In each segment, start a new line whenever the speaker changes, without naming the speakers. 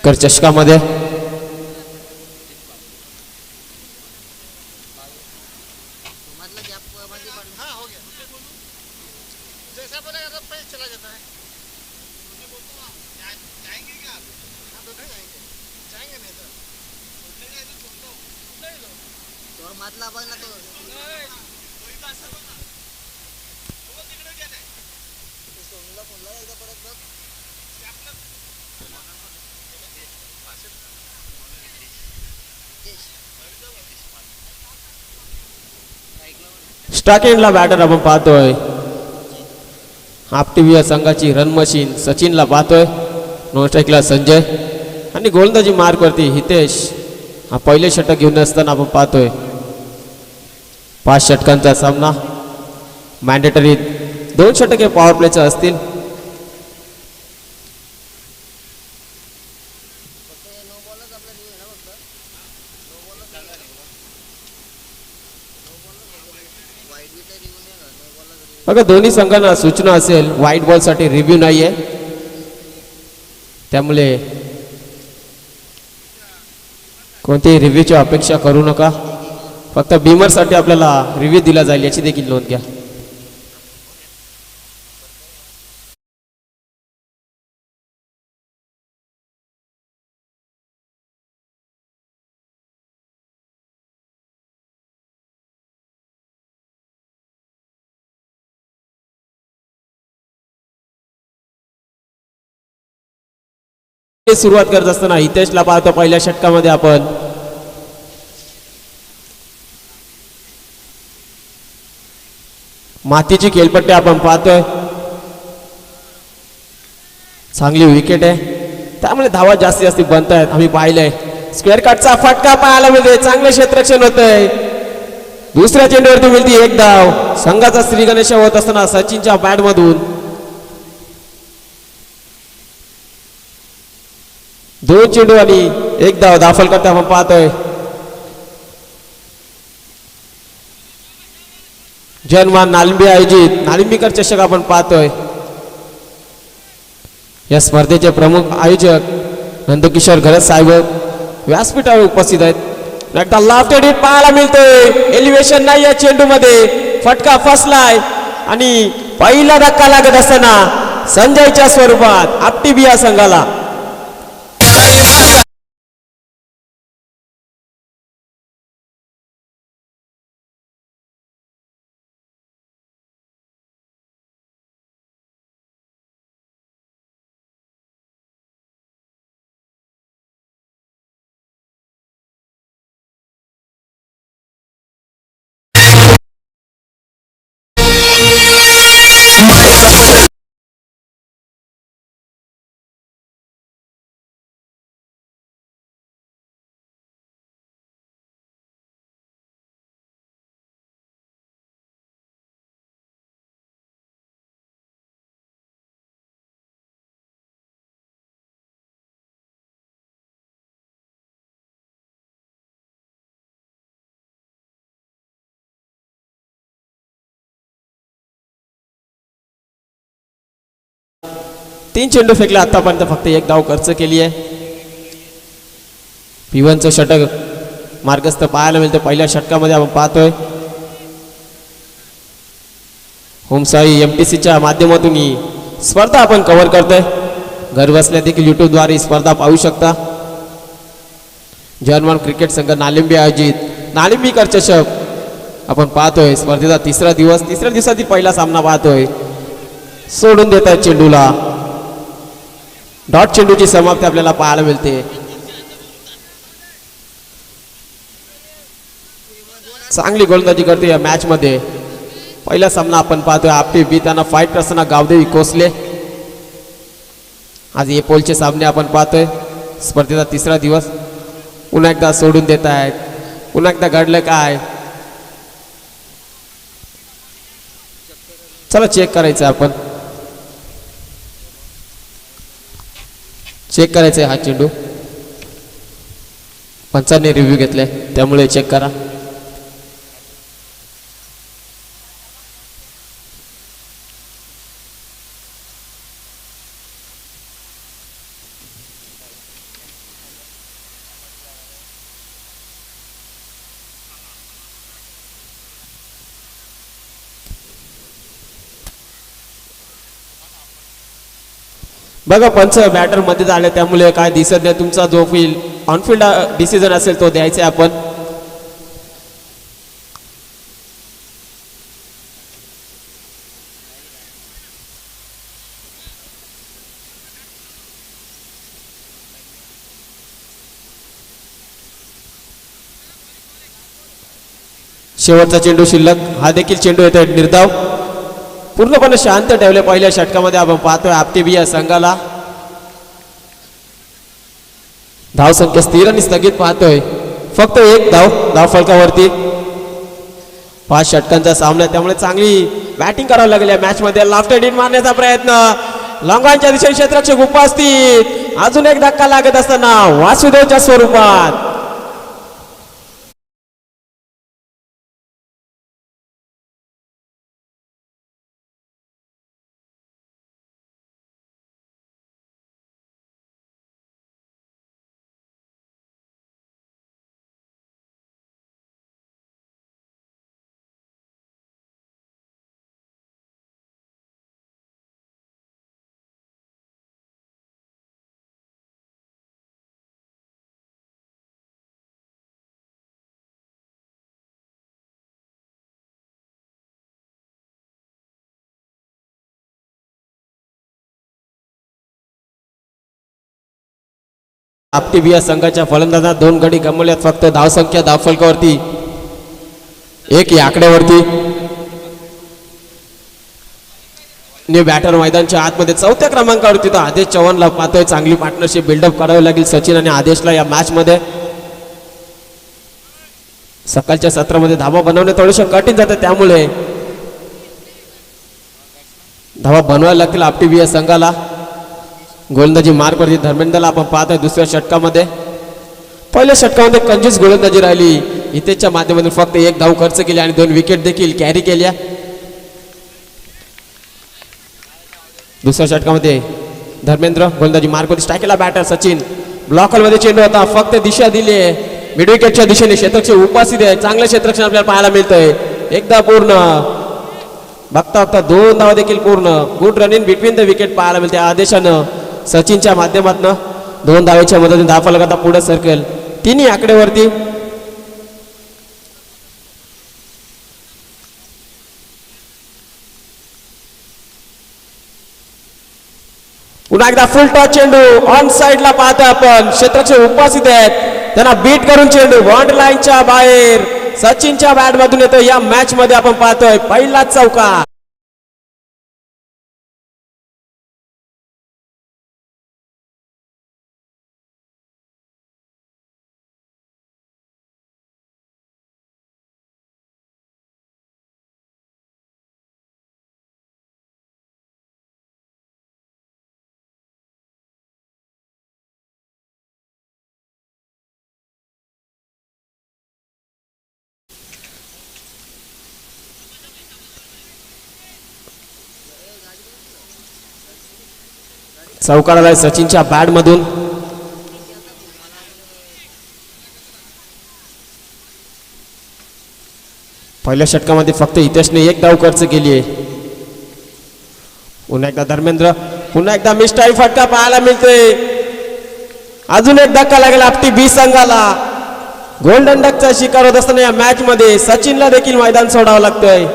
कर चषकामध्ये स्टार्ट एंडला बॅटर आपण पाहतोय हाफ टीव्ही संघाची रन मशीन सचिनला पाहतोय. नॉन स्ट्राईकला संजय आणि गोलंदाजी मार्कवरती हितेश हा पहिले षटक घेऊन असताना आपण पाहतोय. 5 षटकांचा सामना मॅन्डेटरी 2 षटके पॉवर प्लेचा असतील. बघा दोन्ही संघांना सूचना असेल व्हाईट बॉल साठी रिव्ह्यू नाहीये त्यामुळे कोणतीही रिव्ह्यूची अपेक्षा करू नका. फक्त बीमर साठी आपल्याला रिव्ह्यू दिला जाईल याची देखील नोंद घ्या. सुरुवात करत असताना हितेशला पाहतो पहिल्या षटकामध्ये आपण. मातीची खेळपट्टी आपण पाहतोय. चांगली विकेट आहे त्यामुळे धावा जास्तीत बनत आहेत. आम्ही पाहिलंय स्क्वेअर कटचा फटका पाहायला मिळतोय. चांगले क्षेत्ररक्षण होतंय. दुसऱ्या चेंडूवरती मिळते 1 धाव. संघाचा श्री गणेश होत असताना सचिनच्या बॅट मधून 2 चेंडू आणि 1 धाव दाखल करता आपण पाहतोय. जनमान नालिंबी आयोजित नालिंबीकर चषक आपण पाहतोय. या स्पर्धेचे प्रमुख आयोजक नंदकिशोर घरत साहेब व्यासपीठावर उपस्थित आहेत. एकदा लाफ्टेड हिट पाहायला मिळतोय. एलिव्हेशन नाही या चेंडू मध्ये. फटका फसलाय आणि पहिला धक्का लागत असताना संजयच्या स्वरूपात आपटी बिया संघाला तीन चेंडू फेकले आतापर्यंत फक्त 1 धाव खर्च केली आहे. पिवनचं षटक मार्गस्थ पाहायला मिळतं. पहिल्या षटकामध्ये आपण पाहतोय होमसाई एमटीसीच्या माध्यमातून ही स्पर्धा आपण कव्हर करतोय. घर बसल्या देखील यूट्यूबद्वारे स्पर्धा पाहू शकता. जर्मन क्रिकेट संघ नालिंबी आयोजित नालिंबीकर चषक आपण पाहतोय. स्पर्धेचा तिसरा दिवसातील पहिला सामना पाहतोय. सोडून देत आहेत चेंडूला. डॉट चेंडूची समाप्ती आपल्याला पाहायला मिळते. चांगली गोलंदाजी करते या मॅच मध्ये. पहिला सामना आपण पाहतोय आपटी बी त्यांना फाईट करताना गावदेवी कोसले. आज ए पोलचे सामने आपण पाहतोय. स्पर्धेचा तिसरा दिवस. पुन्हा एकदा सोडून देत आहेत. पुन्हा एकदा घडलं काय चला चेक करायचं आपण. चेक करायचं आहे हा चेंडू. पंचांनी रिव्ह्यू घेतलाय त्यामुळे चेक करा. बघा पंच बॅटर मध्ये आले त्यामुळे काय दिसत नाही. तुमचा जो ऑनफिल्ड डिसिजन असेल तो द्यायचा आहे आपण. शेवटचा चेंडू शिल्लक. हा देखील चेंडू येतोय निर्धाव. पूर्णपणे शांत ठेवले पहिल्या षटकामध्ये आपण पाहतोय आपटी या संघाला. धाव संख्या स्थिर आणि स्थगित पाहतोय. फक्त एक धाव फलकावरती. 5 षटकांचा सामना त्यामुळे चांगली बॅटिंग करावी लागली या मॅच मध्ये. लाफ्टेड इन मारण्याचा प्रयत्न. लॉंगॉनच्या दिशेने क्षेत्ररक्षक उपस्थित. अजून एक धक्का लागत असताना वासुदेवच्या स्वरूपात. आपटी या संघाच्या फलंदाजांना 2 गडी गमावल्यात. फक्त धावसंख्या धावफलकावरती 1 या आकड्यावरती. न्यू बॅटर मैदानच्या आतमध्ये 4थ्या क्रमांकावरती तर आदेश चव्हाणला पाहतोय. चांगली पार्टनरशिप बिल्डअप करावी लागेल सचिन आणि आदेशला या मॅच मध्ये. सकाळच्या सत्रामध्ये धावा बनवणे थोडेसे कठीण जातं त्यामुळे धावा बनवायला लागतील आपटी या संघाला. गोलंदाजी मार्कवरती धर्मेंद्रला आपण पाहतोय दुसऱ्या षटकामध्ये. पहिल्या षटकामध्ये कंजूस गोलंदाजी राहिली. इथेच्या माध्यमातून फक्त 1 धाव खर्च केली आणि 2 विकेट देखील कॅरी केल्या. दुसऱ्या षटकामध्ये धर्मेंद्र गोलंदाजी मार्कवरती स्ट्राईकला बॅटर सचिन. ब्लॉकरमध्ये चेंडू होता. फक्त दिशा दिली आहे मिड विकेटच्या दिशेने. क्षेत्ररक्षक उपस्थित आहे. चांगलं क्षेत्ररक्षण आपल्याला पाहायला मिळतंय. एकदा पूर्ण बघता 2 धावा देखील पूर्ण. Good run in between the wicket पाहायला मिळते. आदेशानं सचिनच्या माध्यमातून 2 धावेच्या मदतीने धाव फलकाचा पुढे सर्कल. 3 आकड्यावरती. पुन्हा एकदा फुल टॉस चेंडू ऑन साइडला पाहतोय आपण. क्षेत्ररक्षक उपस्थित आहेत. त्यांना बीट करून चेंडू बाउंड्री लाईनच्या बाहेर सचिनच्या बॅट मधून येतो. या मॅच मध्ये आपण पाहतोय पहिलाच चौकार. चौकार आलाय सचिनच्या बॅट मधून. पहिल्या षटकामध्ये फक्त हितेशने 1 धाव खर्च केली आहे. पुन्हा एकदा धर्मेंद्र. पुन्हा एकदा मिस्टाईल फटका पाहायला मिळतोय. अजून एक धक्का लागेल आपटी बी संघाला. गोल्डन डकचा शिकार होत असताना या मॅच मध्ये सचिनला देखील मैदान सोडावं लागतंय.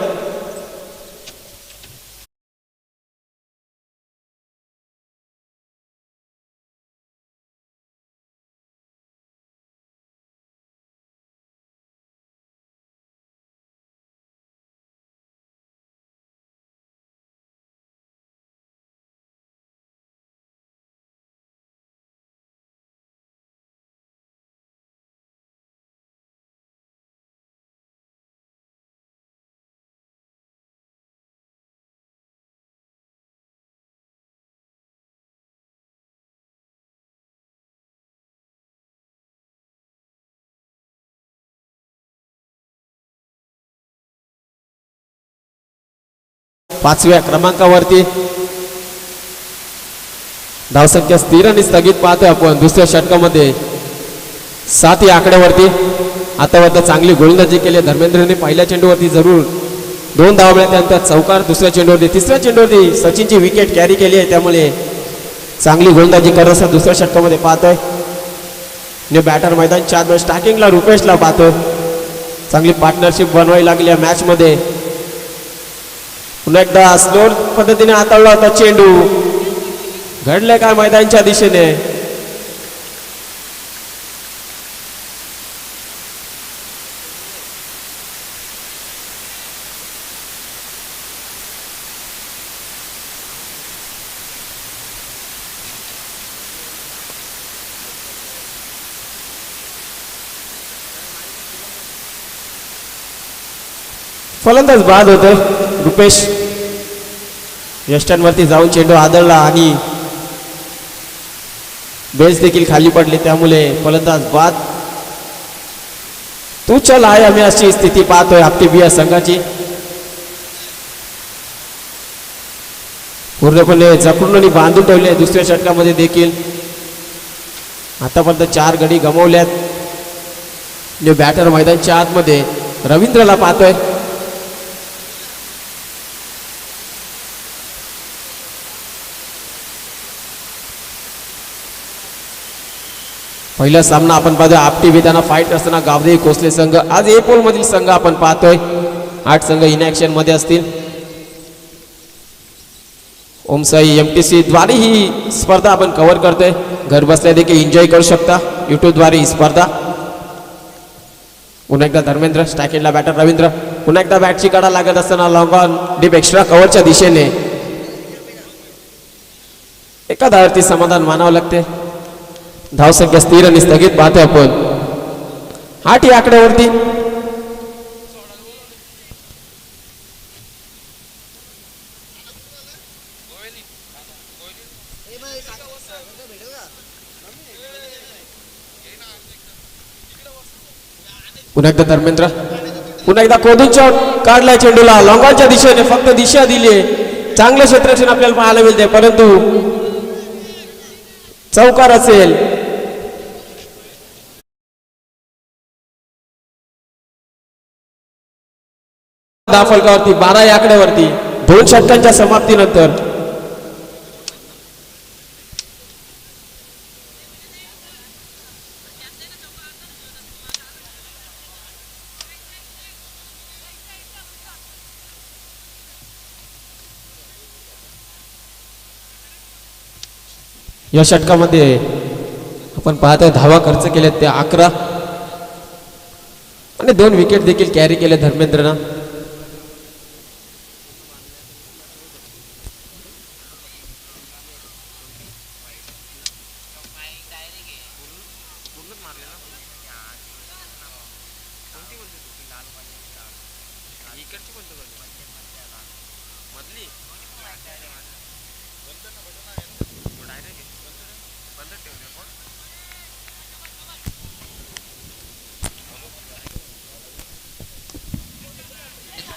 पाचव्या क्रमांकावरती. धावसंख्या स्थिर आणि स्थगित पाहतोय आपण दुसऱ्या षटकामध्ये. 7 या आकड्यावरती. आतापर्यंत चांगली गोलंदाजी केली धर्मेंद्रने. पहिल्या चेंडूवरती जरूर 2 धावा मिळाल्या. त्यानंतर चौकार दुसऱ्या चेंडूवरती. तिसऱ्या चेंडूवरती सचिनची विकेट कॅरी केली आहे त्यामुळे चांगली गोलंदाजी करत असता दुसऱ्या षटकामध्ये पाहतोय. न्यू बॅटर मैदानच्या आत स्टार्टिंगला रुपेशला पाहतोय. चांगली पार्टनरशिप बनवावी लागली या मॅच मध्ये. पुन्हा एकदा स्लो पद्धतीने हाताळला होता चेंडू. घडले काय मैदानच्या दिशेने. फलंदाज बाद होतोय रुपेश. यष्टांवरती जाऊन चेंडू आदळला आणि बेस देखील खाली पडली, त्यामुळे फलंदाज बाद. तू चल आहे आम्ही अशी स्थिती पाहतोय आपटी संघाची. पूर्णपणे जखडून आणि बांधून ठेवले दुसऱ्या षटकामध्ये देखील. आतापर्यंत 4 गडी गमावल्यात. न्यू बॅटर मैदानच्या आतमध्ये रवींद्रला पाहतोय. पहिला सामना आपण पाहतोय आपटी विधाना फाईट असताना गावदेवी कोसले संघ. आज ए पोल मधील संघ आपण पाहतोय. 8 संघ इन ऍक्शन मध्ये असतील. ओमसाई MTC द्वारे ही स्पर्धा आपण कव्हर करतोय. घर बसल्या देखील एन्जॉय करू शकता YouTube द्वारे ही स्पर्धा. पुन्हा एकदा धर्मेंद्र स्टॅकेटला बॅटर रवींद्र. पुन्हा एकदा बॅटची कडा लागत असताना लॉंग ऑन डीप एक्स्ट्रा कव्हरच्या दिशेने. एका धावावरती समाधान मानावं लागते. धावसंख्या स्थिर आणि स्थगित पाहतोय आपण. 8 या आकड्यावरती. पुन्हा एकदा धर्मेंद्र. पुन्हा एकदा कोदूच्या काढलाय चेंडूला लॉंगॉनच्या दिशेने. फक्त दिशा दिलीये. चांगलं क्षेत्ररक्षण आपल्याला पाहायला मिळते, परंतु चौकार असेल. फलकावरती 12 या आकड्यावरती 2 षटकांच्या समाप्तीनंतर. या षटकामध्ये आपण पाहतोय धावा खर्च केले ते 11 आणि 2 विकेट देखील कॅरी केले धर्मेंद्रनं.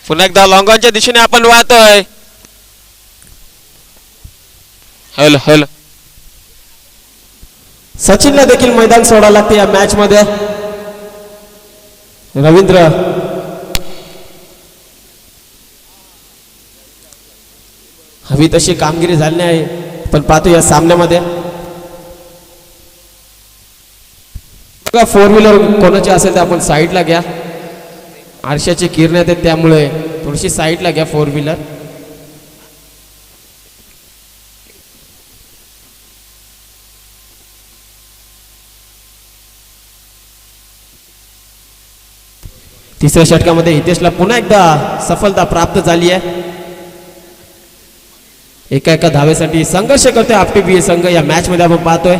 पुन्हा एकदा लॉंगॉनच्या दिशेने आपण वाहतोय. Hello hello. सचिनला देखील मैदान सोडावं लागते या मॅच मध्ये. रवींद्र हवी तशी कामगिरी झाली नाही, पण पाहतो या सामन्यामध्ये. 4 व्हीलर कोणाची असेल तर आपण साईडला घ्या. आरशाची किरण आहेत त्यामुळे थोडीशी साईडला घ्या 4 व्हीलर. तिसऱ्या षटकामध्ये हितेशला पुन्हा एकदा सफलता प्राप्त झाली आहे. एका धावेसाठी संघर्ष करतोय आपटी संघ या मॅच मध्ये आपण पाहतोय.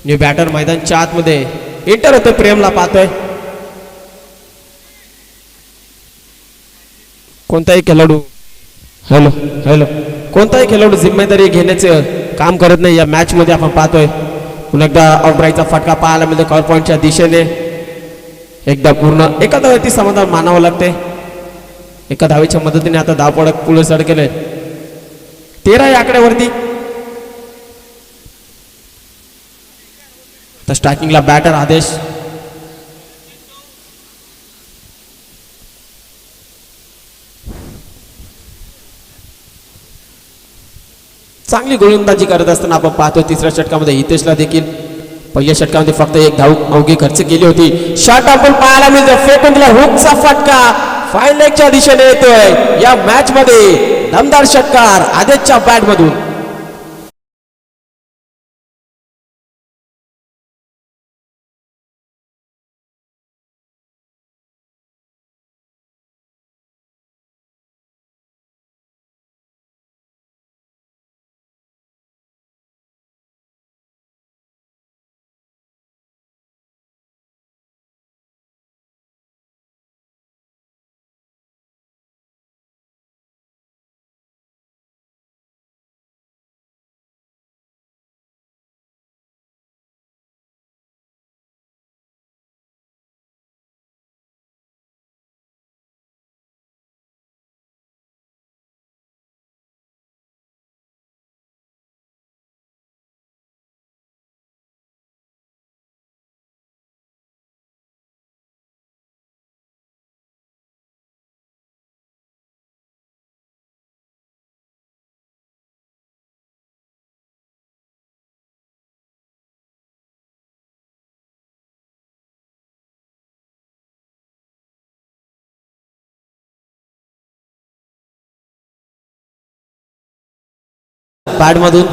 न्यू बॅटर मैदानच्या आतमध्ये एंटर होतोय. प्रेमला पाहतोय. कोणताही खेळाडू हॅलो हॅलो कोणताही खेळाडू जिम्मेदारी घेण्याचं काम करत नाही या मॅच मध्ये आपण पाहतोय. पुन्हा एकदा आउटब्राईटचा फटका पाहायला मिळतो कॉल पॉईंटच्या दिशेने. एकदा पूर्ण एका धावेवरती समाधान मानावं लागते. एका धावेच्या मदतीने आता धावपडक पुढे सड केले. 13 या आकड्यावरती. तर स्टार्टिंगला बॅटर आदेश. चांगली गोलंदाजी करत असताना आपण पाहतो तिसऱ्या षटकामध्ये हितेशला देखील पहिल्या षटकामध्ये फक्त एक धाव अवघी खर्च केली होती. शॉट आपण पाहायला मिळतो, फेकून दिला हुकचा फटका फाईन लेगच्या दिशेने येतोय. या मॅच मध्ये दमदार षटकार आदेशच्या बॅट मधून. बॅट मधून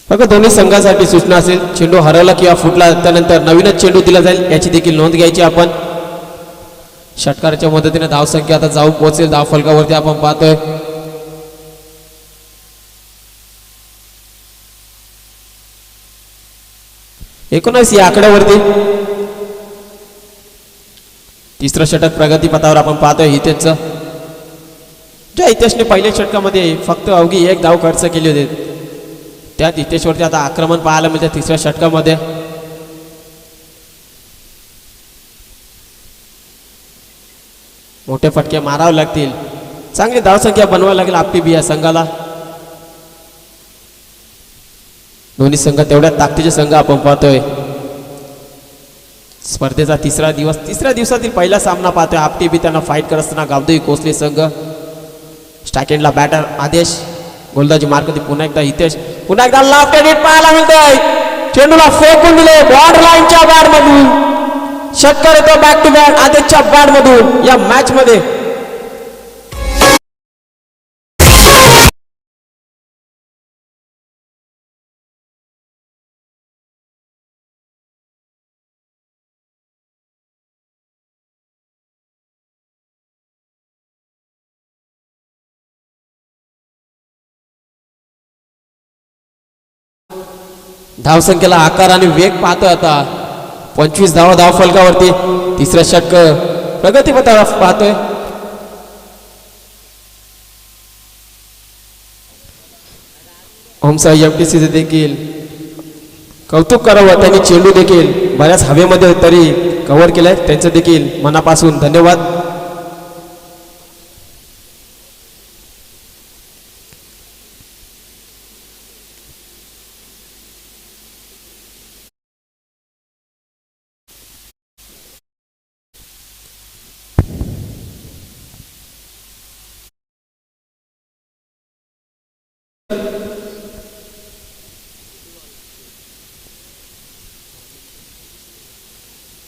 बघा दोन्ही संघासाठी सूचना असेल, चेंडू हरवला किंवा फुटला त्यानंतर नवीनच चेंडू दिला जाईल याची देखील नोंद घ्यायची आपण. षटकाराच्या मदतीने धावसंख्या आता जाऊन पोहोचेल धाव फलकावरती आपण पाहतोय. एकोणीस या आकड्यावरती तिसरं षटक प्रगतीपथावर आपण पाहतोय हितेशचं. ज्या हितेशने पहिल्या षटकामध्ये फक्त अवघी एक धाव खर्च केली होती त्यात हितेशवरती आता आक्रमण पाहायला मिळते तिसऱ्या षटकामध्ये. मोठे फटके मारावे लागतील, चांगली धावसंख्या बनवावी लागेल आपली बी या संघाला. दोन्ही संघ तेवढ्या ताकदीचे संघ आपण पाहतोय. स्पर्धेचा तिसरा दिवसातील पहिला सामना पाहतोय. आपटी बी त्यांना फाईट करत असताना गावदेवी कोसले संघ. स्टॅकेंडला बॅटर आदेश, गोलंदाजी मार्ग पुन्हा एकदा हितेश, पुन्हा एकदा लास्ट एडिट पाहायला मिळतोय. चेंडूला फेकून दिले बॉर्डर लाईनच्या बॅट मधून. षटकार येतो बॅक टू बॅक आदेशच्या बॅट मधून या मॅच मध्ये. धावसंख्येला आकार आणि वेग पाहतोय आता. 25 धावा धाव फलकावरती तिसरं षटक प्रगतीपथावर पाहतोय. ओमसा एमटीसी देखील कौतुक करावं, त्यांनी चेंडू देखील बऱ्याच हवेमध्ये तरी कव्हर केलाय, त्यांचं देखील मनापासून धन्यवाद.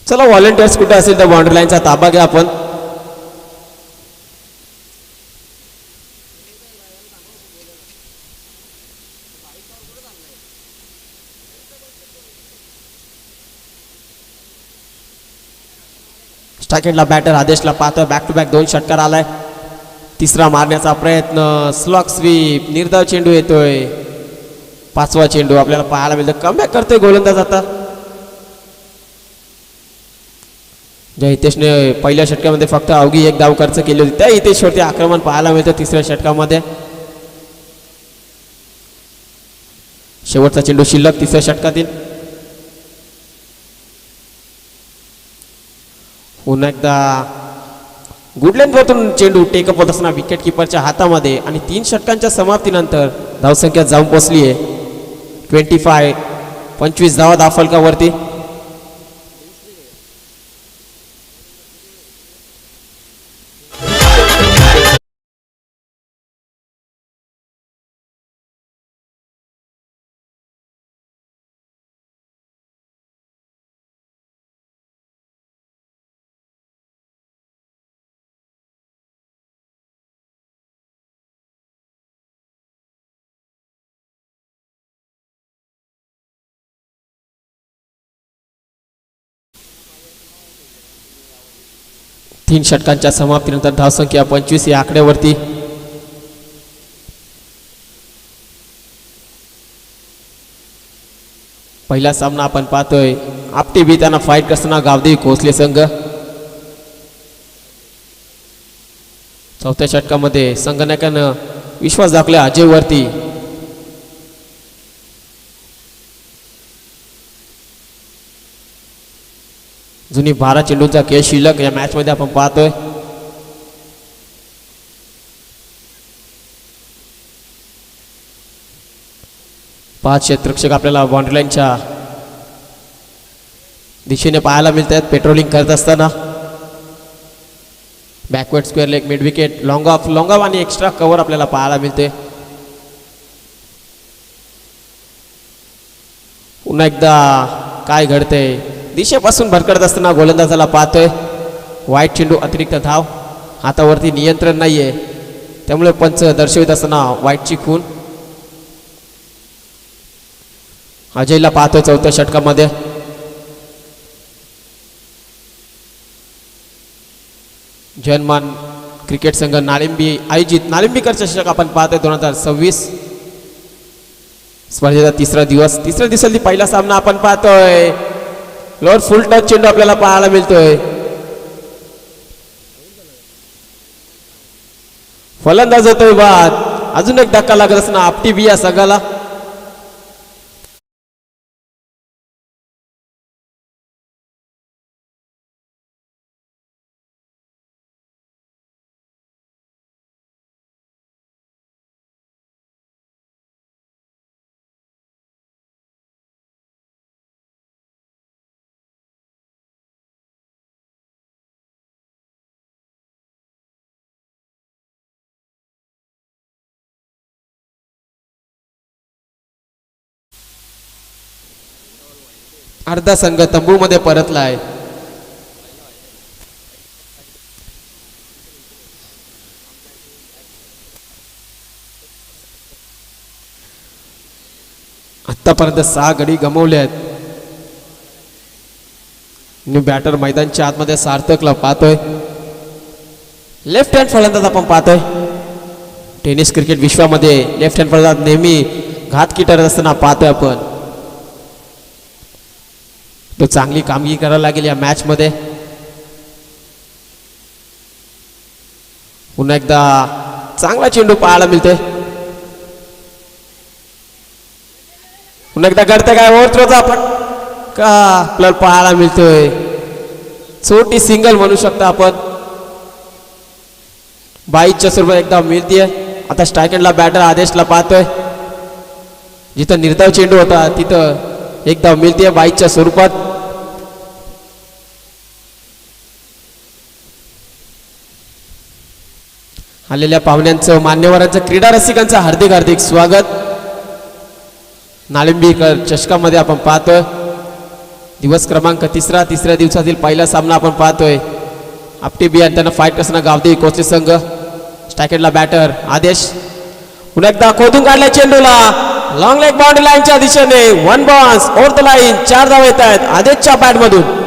चला व्हॉलेंटियर्स कुठे असेल तर बाउंड्री लाईनचा ताबा घ्या आपण. स्टॅकेटला बॅटर आदेशला पाहतोय, बॅक टू बॅक 2 षटकार आलाय. तिसरा मारण्याचा प्रयत्न, स्लॉग स्वीप, निर्धाव चेंडू येतोय. 5वा चेंडू आपल्याला पाहायला मिळतो. कमबॅक करतोय गोलंदाज आता. ज्या हितेशने पहिल्या षटकामध्ये फक्त अवघी एक धाव खर्च केली होती त्या हितेशवरती आक्रमण पाहायला मिळतं तिसऱ्या षटकामध्ये. शेवटचा चेंडू शिल्लक तिसऱ्या षटकातील. पुन्हा एकदा गुडलँडवरून चेंडू टेकअप होत असताना विकेट किपरच्या हातामध्ये आणि 3 षटकांच्या समाप्तीनंतर धावसंख्या जाऊन पोहोचली आहे 25. 25 धावा धावफलकावरती. तीन षटकांच्या समाप्तीनंतर धावसंख्या 25 या आकड्यावरती. पहिला सामना आपण पाहतोय आपटी बी त्यांना फाईट करताना गावदेवी कोसले संघ. चौथ्या षटकामध्ये संघनायकानं विश्वास दाखवला अजयवरती. जुनी 12 चेंडूंचा खेळ शिल्लक या मॅच मध्ये आपण पाहतोय. पाच क्षेत्ररक्षक आपल्याला बाउंड्री लाईनच्या दिशेने पाहायला मिळत आहेत पेट्रोलिंग करत असताना. Backward square leg, mid wicket, long of आणि एक्स्ट्रा कव्हर आपल्याला पाहायला मिळते. पुन्हा एकदा काय घडतंय, दिशेपासून भरकटत असताना गोलंदाजाला पाहतोय. वाईट चेंडू, अतिरिक्त धाव, हातावरती नियंत्रण नाहीये, त्यामुळे पंच दर्शवित असताना वाईटची खून. अजयला पाहतोय चौथ्या षटकामध्ये. जन्मान क्रिकेट संघ नाळिंबी आयोजित नाळिंबीकर चषक आपण पाहतोय 2026 स्पर्धेचा तिसरा दिवसातली पहिला सामना आपण पाहतोय. लोअर फुल टच चेंडू आपल्याला पाहायला मिळतोय. फलंदाज होतोय बाद. अजून एक धक्का लागत असताना आपटी बी या संघाला. अर्धा संघ तंबूमध्ये परतलाय. आतापर्यंत 6 गडी गमावले आहेत. बॅटर मैदानच्या आतमध्ये सार्थकला पाहतोय. लेफ्ट हँड फलंदाज आपण पाहतोय. टेनिस क्रिकेट विश्वामध्ये लेफ्ट हँड फलंदाज नेहमी घातकी ठरत असताना पाहतोय आपण. तो चांगली कामगिरी करायला लागेल या मॅच मध्ये. पुन्हा एकदा चांगला चेंडू पाहायला मिळते. पुन्हा एकदा घडतं काय, ओव्हरथ्रोचा आपण का आपल्याला पाहायला मिळतोय. छोटी सिंगल म्हणू शकता आपण. 22च्या स्वरूपात एकदा मिळतीये. आता स्ट्रायकेंडला बॅटर आदेशला पाहतोय. जिथं निर्धाव चेंडू होता तिथं एकदा मिळतीये 22च्या स्वरूपात. आलेल्या पाहुण्यांचं, मान्यवरांचं, क्रीडा रसिकांचं हार्दिक हार्दिक स्वागत. नाळिंबीकर चषकामध्ये आपण पाहतोय दिवस क्रमांक तिसऱ्या दिवसातील पहिला सामना आपण पाहतोय. आपटी बी आणि त्यांना फाईट करताना गावदेवी कोचले संघ. स्ट्रायकेंडला बॅटर आदेश. पुन्हा एकदा खोदून काढल्या चेंडूला लॉंग लेग बाउंड्री लाईनच्या दिशेने. 1 बॉन्स ओव्हर द लाईन. 4 धावा येत आहेत आदेशच्या बॅट मधून.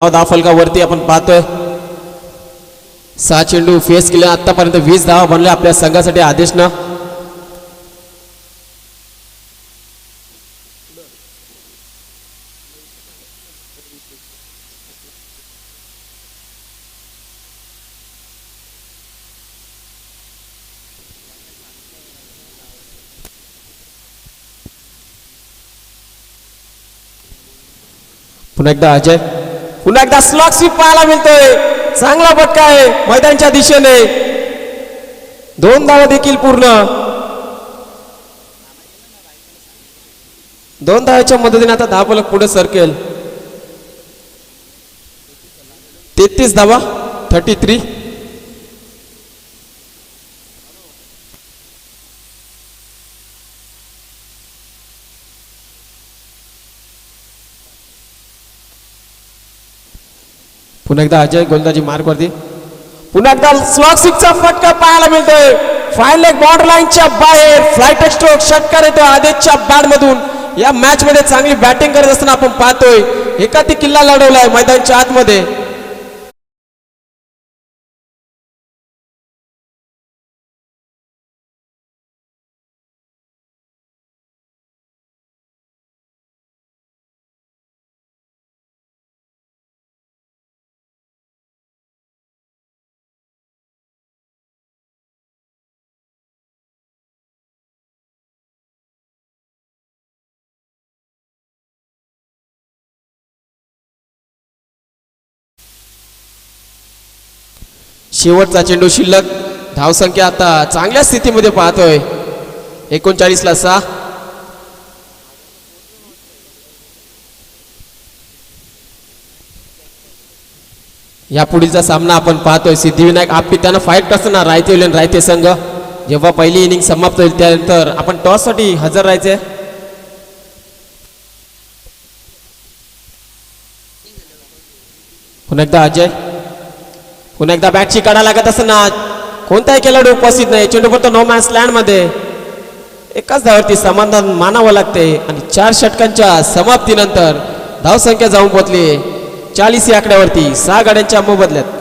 धाव फलकावरती आपण पाहतोय 6 चेंडू फेस केले. आतापर्यंत 20 धावा बनल्या आपल्या संघासाठी आदेशनं. पुन्हा एकदा अजय, पुन्हा एकदा स्लॉग स्वीप पाहायला मिळतोय. चांगला फटका आहे मैदानच्या दिशेने. 2 धावा देखील पूर्ण. 2 धावाच्या मदतीने आता धावफलक पुढे सरकेल. 33 धावा, 33. पुन्हा एकदा अजय गोलंदाजी मार्कवरती. पुन्हा एकदा स्लॉग स्वीपचा फटका पाहायला मिळतोय. फाईन लेग बॉर्डर लाईनच्या बाहेर. फ्लाइट स्ट्रोक षटकार येतो आदेशच्या बॅट मधून. या मॅच मध्ये चांगली बॅटिंग करत असताना आपण पाहतोय एकाती किल्ला लढवलाय मैदानच्या आतमध्ये. शेवटचा चेंडू शिल्लक. धावसंख्या आता चांगल्या स्थितीमध्ये पाहतोय. 39ला 6. या पुढीलचा सामना आपण पाहतोय सिद्धिविनायक आपटी त्यांना फाईट करताना रायते संघ. जेव्हा पहिली इनिंग समाप्त होईल त्यानंतर आपण टॉस साठी हजर राहायचे. पुन्हा एकदा अजय, पुन्हा एकदा बॅटची काढा लागत असताना कोणताही खेळाडू उपस्थित नाही. चेंडू पडतो नो मॅन्स लँड मध्ये. एकाच धावावरती समाधान मानावं लागते आणि 4 षटकांच्या समाप्तीनंतर धावसंख्या जाऊन पोहोचली 40 या आकड्यावरती. 6 गाड्यांच्या मोबदल्यात.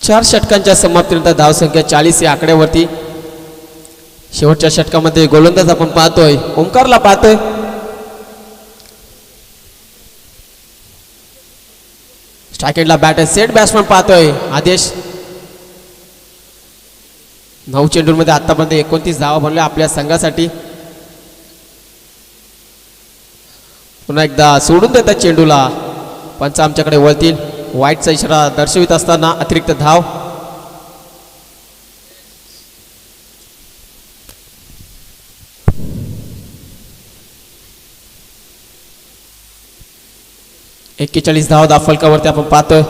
चार षटकांच्या समाप्तीनंतर धावसंख्या 40 या आकड्यावरती. शेवटच्या षटकामध्ये गोलंदाज आपण पाहतोय ओंकारला पाहतोय. स्ट्राइक एंडला बॅट सेट बॅट्समन पाहतोय आदेश. 9 चेंडूंमध्ये आतापर्यंत 29 धावा बनल्या आपल्या संघासाठी. पुन्हा एकदा सोडून देतात चेंडूला. पंच आमच्याकडे वळतील. वाईटचा इशारा दर्शवित असताना अतिरिक्त धाव. एक्केचाळीस धाव दाफलकावरती आपण पाहतोय.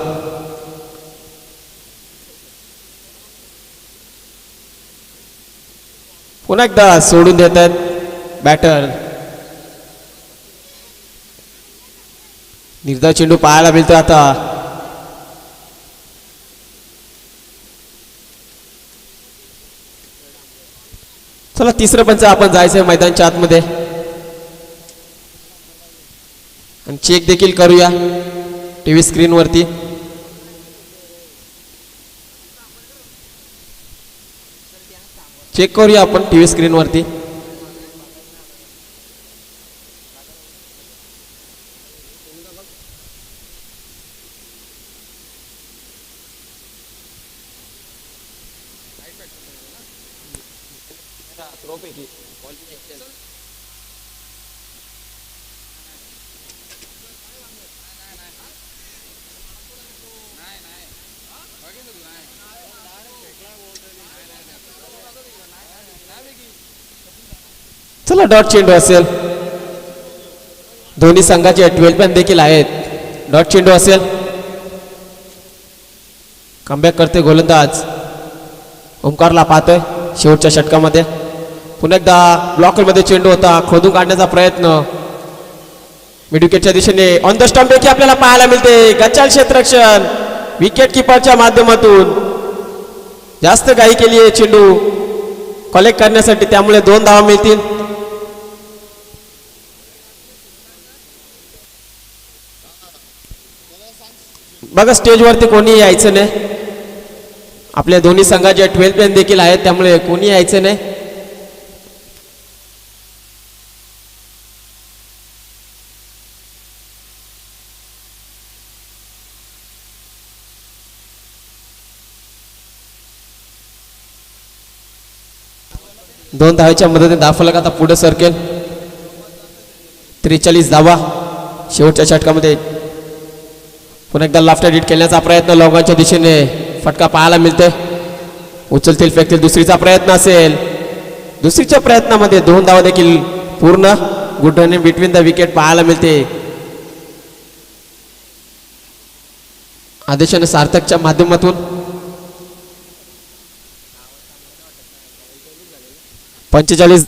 पुन्हा एकदा सोडून देत आहेत बॅटर. निर्धाव चेंडू पाहायला मिळतो आता. चला तिसरं पंच आपण जायचंय मैदानच्या आतमध्ये आणि चेक देखील करूया टीव्ही स्क्रीन वरती. चेक करूया आपण टीव्ही स्क्रीन वरती. चला डॉट चेंडू असेल. दोन्ही संघाचे 12 पॅन देखील आहेत. डॉट चेंडू असेल. कमबॅक करते गोलंदाज. ओमकारला पाहतोय शेवटच्या षटकामध्ये. पुन्हा एकदा ब्लॉकरमध्ये चेंडू होता, खोदून काढण्याचा प्रयत्न. मिडविकेटच्या दिशेने ऑन द स्टंप देखील आपल्याला पाहायला मिळते. गच्चाल क्षेत्ररक्षण विकेट किपरच्या माध्यमातून जास्त घाई केली आहे चेंडू कलेक्ट करण्यासाठी, त्यामुळे 2 धावा मिळतील. बघा स्टेजवरती कोणी यायचं नाही. आपल्या दोन्ही संघाचे 12 पॅन देखील आहेत, त्यामुळे कोणी यायचं नाही. दोन धावेच्या मदतीने धावफलक आता पुढे सरकेल. 43 धावा शेवटच्या षटकामध्ये. पुन्हा एकदा लाफ्टर हिट खेळण्याचा प्रयत्न. लॉंगांच्या दिशेने फटका पाहायला मिळते. उचलतील फेकतील दुसरीचा प्रयत्न असेल. दुसरीच्या प्रयत्नामध्ये 2 धावा देखील पूर्ण. Good running between the wicket पाहायला मिळते. आदेशाने सार्थकच्या माध्यमातून 45.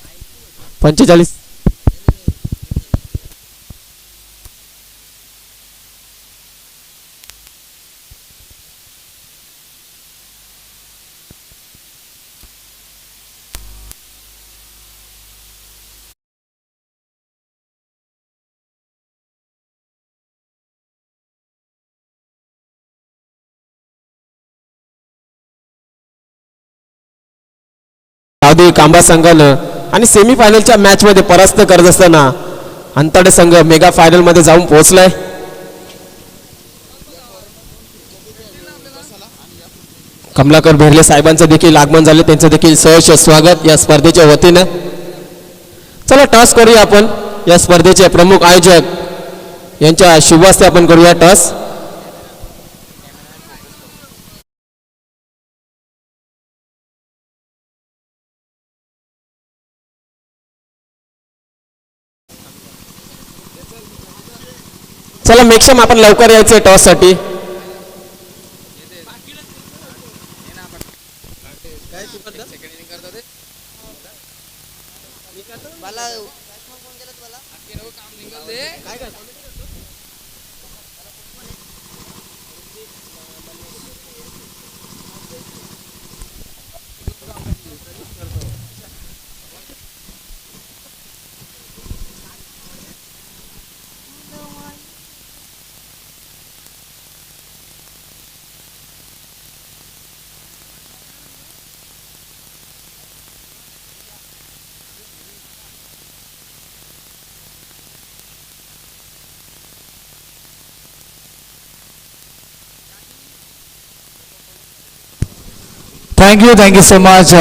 कांबा संघानं आणि सेमीफायनलच्या मॅच मध्ये परास्त करत असताना अंतडे संघ मेगा फायनल मध्ये जाऊन पोहोचलाय. कमलाकर भेरले साहेबांचं देखील आगमन झाले, त्यांचं देखील सहर्ष स्वागत या स्पर्धेच्या वतीनं. चला टॉस करूया आपण. या स्पर्धेचे प्रमुख आयोजक यांच्या शुभ हस्ते आपण करूया टॉस. चला मेक्षम आपण लवकर यायचे टॉस साठी.
Thank you so much.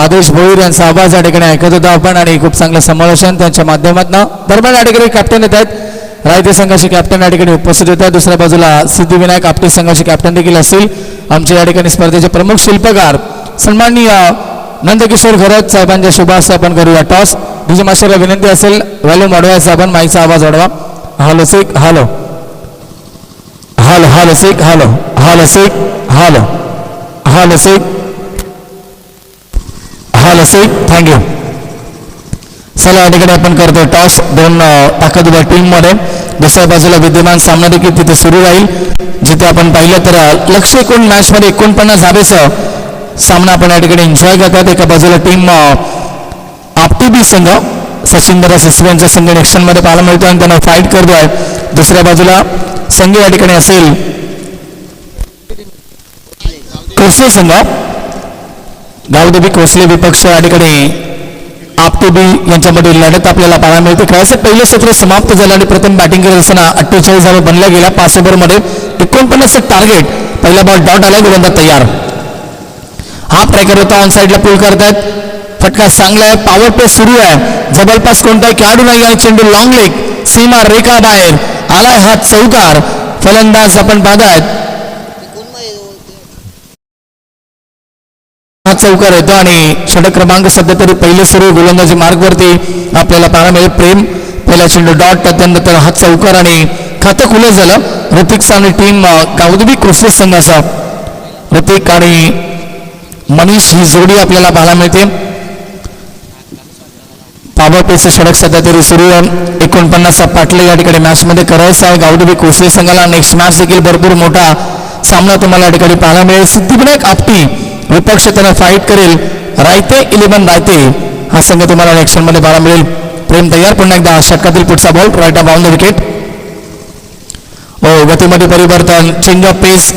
आदेश भोईर यांचा आवाज या ठिकाणी ऐकत होता आपण आणि खूप चांगलं समालोचन त्यांच्या माध्यमातून. दरम्यान या ठिकाणी कॅप्टन येत आहेत. रायते संघाचे कॅप्टन या ठिकाणी उपस्थित होतात. दुसऱ्या बाजूला सिद्धिविनायक आपटे संघाचे कॅप्टन देखील असतील. आमचे या ठिकाणी स्पर्धेचे प्रमुख शिल्पकार सन्माननीय नंदकिशोर घरत साहेबांच्या शुभास आपण करूया टॉस. डीजे मास्टरला विनंती असेल व्हॉल्यूम वाढवायचा, आपण माईकचा आवाज वाढवा. हॅलो सिक हॅलो हॅलो हॅलो सिक हॅलो हॅलो सिक हॅलो हॅलो सिक हॅलो सिक. थँक्यू. चला या ठिकाणी आपण करतो टॉस. 2 ताकदवर टीममध्ये. दुसऱ्या बाजूला विद्यमान सामना देखील तिथे सुरू राहील. जिथे आपण पाहिलं तर लक्ष्य एकूण मॅचमध्ये 49 धावेचं सामना आपण या ठिकाणी एन्जॉय करतात. एका बाजूला टीम आपटीबी संघ सचिंद्र सिसवे यांचा संघ नेक्शनमध्ये पाहायला मिळतो आणि त्यांना फाईट करतोय. दुसऱ्या बाजूला संघ या ठिकाणी असेल कोसले संघ. गावदेवी कोसले विपक्ष या ठिकाणी आपटीबी यांच्यामध्ये लढत आपल्याला पाहायला मिळते. खेळाचे पहिले सत्र समाप्त झालं आणि प्रथम बॅटिंग करत असताना 48 धावा बनल्या गेल्या. 5 ओव्हरमध्ये 49 टार्गेट. पहिला बॉल डॉट आला. गोलंदाज तयार. हा ट्रॅकर होता. ऑन साईडला पुल करतायत. फटका चांगला आहे, पॉवर प्ले सुरू आहे, जबरपास कोणताही खेळाडू नाही आहे, चेंडू लॉंग लेग सीमा रेखा बाहेर आलाय, हा चौकार. फलंदाज आपण पाहतायत हा चौकार येतो आणि षटक क्रमांक सध्या तरी पहिले सुरू गोलंदाजी मार्गवरती आपल्याला पाहायला मिळेल. प्रेम पहिला चेंडू डॉट, त्यानंतर हा चौकार आणि खातं खुलं झालं. ऋतिक सावनी टीम गावदेवी कृषी संघाचा ऋतिक आणि मनीष ही जोडी आपल्याला पाहायला मिळते. पॉवर प्लेचं षटक सध्या तरी सुरू आहे. 49 पाटले या ठिकाणी मॅच मध्ये करायचं आहे गावदेवी कोसले संघाला. नेक्स्ट मॅच देखील भरपूर मोठा सामना तुम्हाला या ठिकाणी पाहायला मिळेल. सिद्धिविनायक आपटी विपक्ष त्यांना फाईट करेल. रायते 11 रायते हा संघ तुम्हाला नेक्स्ट मध्ये पाहायला मिळेल. प्रेम तयार, पुन्हा एकदा षटकातील पुढचा ball right on the wicket. गतीमध्ये परिवर्तन, change of pace,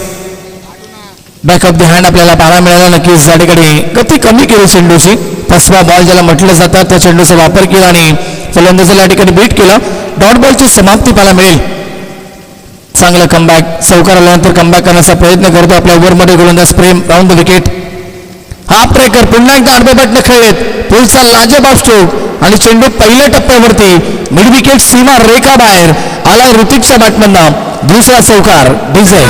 back of the hand आपल्याला पाहायला मिळाला. नक्कीच या ठिकाणी गती कमी केली चेंडूची. फसवा बॉल ज्याला म्हटलं जातं त्या चेंडूचा वापर केला आणि फलंदाजाला या ठिकाणी बीट केलं. डॉट बॉलची समाप्ती पाहायला मिळेल. चांगलं कमबॅक, चौकार आल्यानंतर कमबॅक करण्याचा प्रयत्न करतो आपल्या ओव्हरमध्ये गोलंदाज प्रेम. Round the wicket. हा ब्रेकर पुन्हा एकदा आडवे बटणं खेळलेत. पुढचा लाजवाब स्ट्रोक आणि चेंडू पहिल्या टप्प्यावरती मिड विकेट सीमा रेखा बाहेर आला. ऋतिकच्या बॅटमधनं दुसरा चौकार डिझे.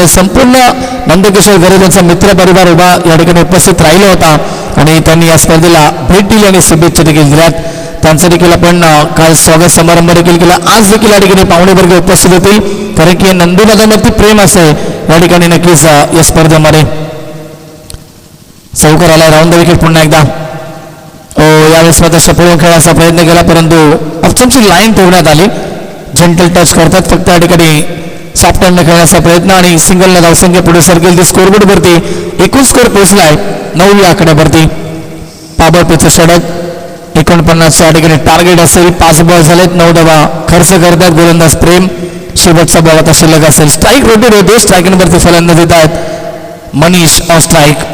संपूर्ण नंदकिशोर गरे यांचा मित्र परिवार उभा या ठिकाणी उपस्थित राहिला होता आणि त्यांनी या स्पर्धेला भेट दिली आणि शुभेच्छा देखील दिल्यात. त्यांचं देखील आपण काल स्वागत समारंभ देखील केला. आज देखील या ठिकाणी पाहुणेवर्ग उपस्थित होतील कारण की नंदूदादांवरती प्रेम असे या ठिकाणी नक्कीच या स्पर्धेमध्ये. चौकार आला. राऊंड द विकेट पुन्हा एकदा. यावेळेस मात्र पळून खेळण्याचा प्रयत्न केला परंतु ऑप्शनची लाईन ठेवण्यात आली. जेंटल टच करतात फक्त या ठिकाणी सॉफ्ट हँडने खेळण्याचा प्रयत्न आणि सिंगलला धावसंख्या पुढे सरकेल. ती स्कोरबोर्ड वरती एकूण स्कोर पोहोचलाय 9 या आकड्यावरती. पॉवर प्लेचं षटक 49 या ठिकाणी टार्गेट असेल. 5 बॉल झालेत, 9 धावा खर्च करतात गोलंदाज प्रेम. शेवटचा बॉल आता शिल्लक असेल. स्ट्राईक रोटेट होते. स्ट्राईकिंगवरती फलंदाज येत आहेत मनीष ऑन स्ट्राईक.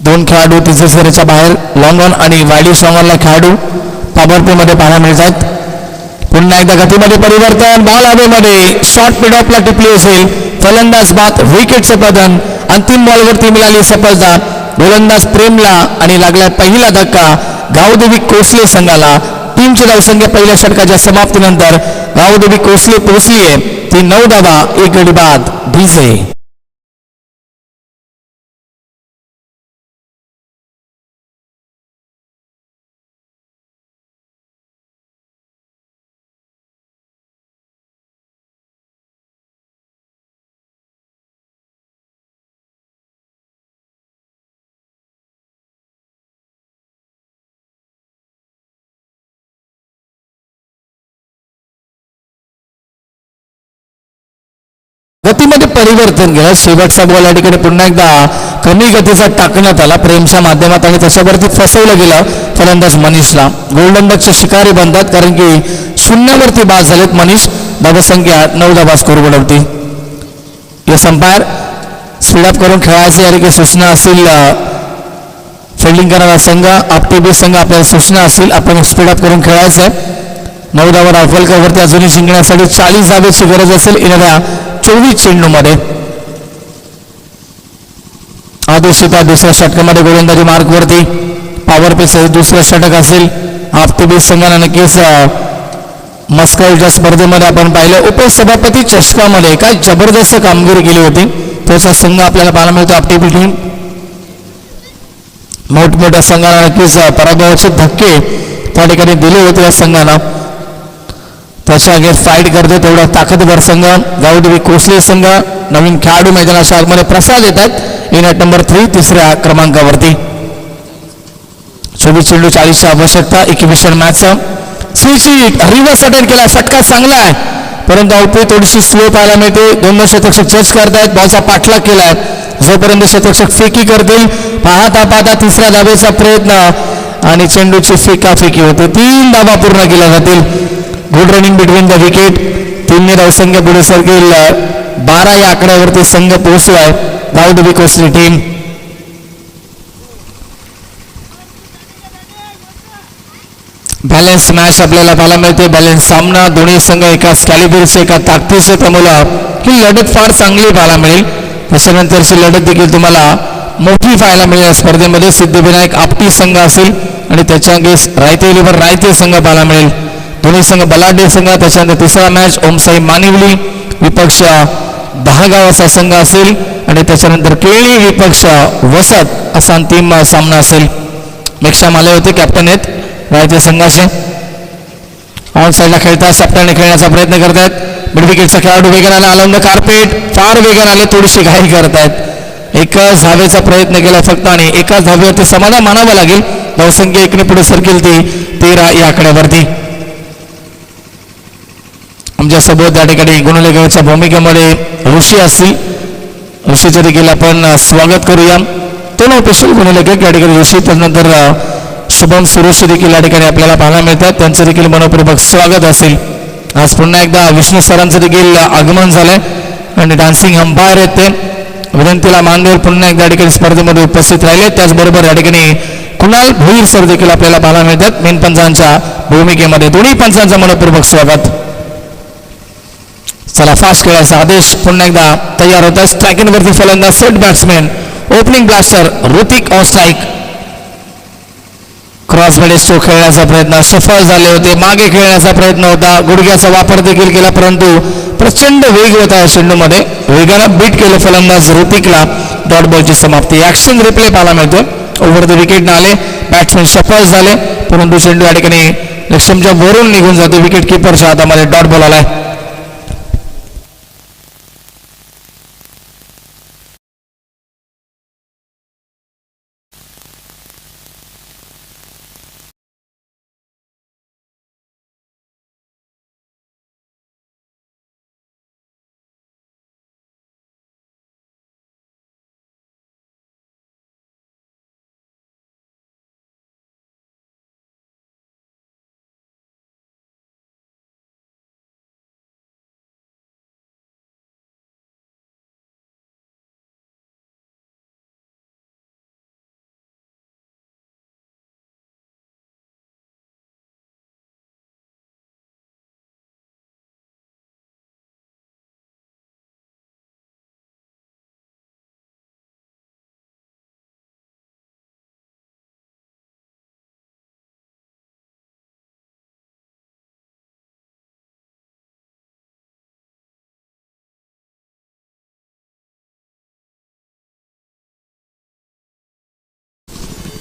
2 खेळाडू तिसऱ्या सरीच्या बाहेर लॉंग ऑन आणि वायडी शॉंगॉनला खेळाडू पॉवर प्ले मध्ये पाहायला मिळतात. पुन्हा एकदा गतीमध्ये परिवर्तन, बॉल हवेमध्ये शॉर्ट मिड ऑफला टिपली असेल. फलंदाज बाद, विकेटचे पतन. अंतिम बॉलवरती मिळाली सफलता गोलंदाज प्रेमला आणि लागला पहिला धक्का गावदेवी कोसले संघाला. टीमची धावसंख्या पहिल्या षटकाच्या समाप्तीनंतर गावदेवी कोसले पोहोचली आहे. ती 9 धावा 1 गडी बाद डीजे. गतीमध्ये परिवर्तन केलं. शेवटचा बॉल या ठिकाणी पुन्हा एकदा कमी गतीचा टाकण्यात आला प्रेमच्या माध्यमात आणि त्याच्यावरती फसवलं गेलं फलंदाज मनीषला. गोल्डन बॅगचे शिकारी बनतात कारण की 0वरती बाद झालेत मनीष. धावसंख्या 9 धावा स्कोरबोर्डवरती. यस अंपायर स्पीडअप करून खेळायचे या ठिकाणी सूचना असतील. फिल्डिंग करणारा संघ आपटीबी संघ आपल्याला सूचना असतील आपण स्पीडअप करून खेळायचं आहे. 9 धावा रायफलवरती अजूनही जिंकण्यासाठी 40 धावेची गरज असेल येणाऱ्या 24 चेंडूमध्ये. आदोषिता दुसऱ्या षटकामध्ये गोलंदाजी मार्कवरती पॉवर प्लेचं दुसरं षटक असेल. आपटीबी संघानं नक्कीच मस्कलच्या स्पर्धेमध्ये आपण पाहिलं उपसभापती चषकामध्ये काय जबरदस्त कामगिरी केली होती. तोचा संघ आपल्याला पाहायला मिळतो आपटीबी टीम. मोठमोठ्या संघाला नक्कीच पराभवाचे धक्के त्या ठिकाणी दिले होते या संघानं. त्याच्या अगेन्स्ट फाईट करतो तेवढा ताकदवर संघ गावदेवी कोसले संघ. नवीन खेळाडू मैदानाच्या आतमध्ये प्रसाद येतात इन नंबर 3 तिसऱ्या क्रमांकावरती. 24 चेंडू 40ची आवश्यकता. 21 मॅच स्विच रिव्हर्स अटेंड केला. फटका चांगला आहे परंतु आउटपुट थोडीशी स्लो पाहायला मिळते. दोन शतरक्षक चेस करतायत, बॉलचा पाठलाग केलाय. जोपर्यंत शतरक्षक फेकी करतील, पाहता पाहता तिसऱ्या धावेचा प्रयत्न आणि चेंडूची फेकाफेकी होते. 3 धावा पूर्ण केल्या जातील. Good running between the wicket. 3 धावसंख्या पुढे सरकेल. 12 या आकड्यावरती संघ पोहोचलाय. धाव द विकोसली टीम. बॅलन्स मॅच आपल्याला पाहायला मिळते. बॅलन्स सामना. दोन्ही संघ एकाच कॅलिबरचे, एका ताकदीचे, त्यामुळं ही लढत फार चांगली पाहायला मिळेल. त्याच्यानंतरची लढत देखील तुम्हाला मोठी पाहायला मिळेल. या स्पर्धेमध्ये सिद्धिविनायक आपटी संघ असेल आणि त्याच्या अंगेस रायतेलीवर रायते संघ पाहायला मिळेल. दोन्ही संघ बलाढ्य संघ. त्याच्यानंतर तिसरा मॅच ओमसाई मानिवली विपक्ष दहागावाचा संघ असेल आणि त्याच्यानंतर केळी विपक्ष वसत असा अंतिम सामना असेल. मेक्षाम आले होते, कॅप्टन आहेत रायते संघाचे. ऑन साईडला खेळतात, सप्टाने खेळण्याचा प्रयत्न करतायत. मिड विकेटचा खेळाडू वेगाने आला. ऑन द कार्पेट फार वेगाने आले, थोडीशी घाई करतायत. एकच धावेचा प्रयत्न केला फक्त आणि एकाच धावेवरती समाधान मानावं लागेल. धावसंख्या 1ने पुढे सरकेल ती 13 या आकड्यावरती. आमच्या सोबत त्या ठिकाणी गुणलेखकाच्या भूमिकेमध्ये ऋषी असतील. ऋषीचं देखील आपण स्वागत करूया. तो नाव स्पेशल गुणलेखक या ठिकाणी ऋषी. त्यानंतर शुभम सुरेश देखील या ठिकाणी आपल्याला पाहायला मिळतात. त्यांचं देखील मनपूर्वक स्वागत असेल. आज पुन्हा एकदा विष्णू सरांचं देखील आगमन झालंय आणि डान्सिंग अंपायर आहेत ते. विनंतीला मान देऊन पुन्हा एकदा या ठिकाणी स्पर्धेमध्ये उपस्थित राहिले. त्याचबरोबर या ठिकाणी कुणाल भोईर सर देखील आपल्याला पाहायला मिळतात मेन पंचांच्या भूमिकेमध्ये. दोन्ही पंचांचं मनपूर्वक स्वागत. चला फास्ट खेळायचा आदेश पुन्हा एकदा तयार होता. स्ट्रायकिंगवरती फलंदाज set batsman opening blaster Hrithik on strike. Cross bat stroke खेळण्याचा प्रयत्न सफल झाले होते. मागे खेळण्याचा प्रयत्न होता. गुडघ्याचा वापर देखील केला, परंतु प्रचंड वेग होता या चेंडूमध्ये. वेगानं बीट केलं फलंदाज ऋतिकला. डॉट बॉलची समाप्ती. ऍक्शन रिप्ले पाहायला मिळतो. ओव्हर द विकेटनं आले, बॅट्समॅन सफल झाले, परंतु चेंडू या ठिकाणी लक्ष्मच्या वरून निघून जातो. विकेट किपरच्या हातामध्ये डॉट बॉल आलाय.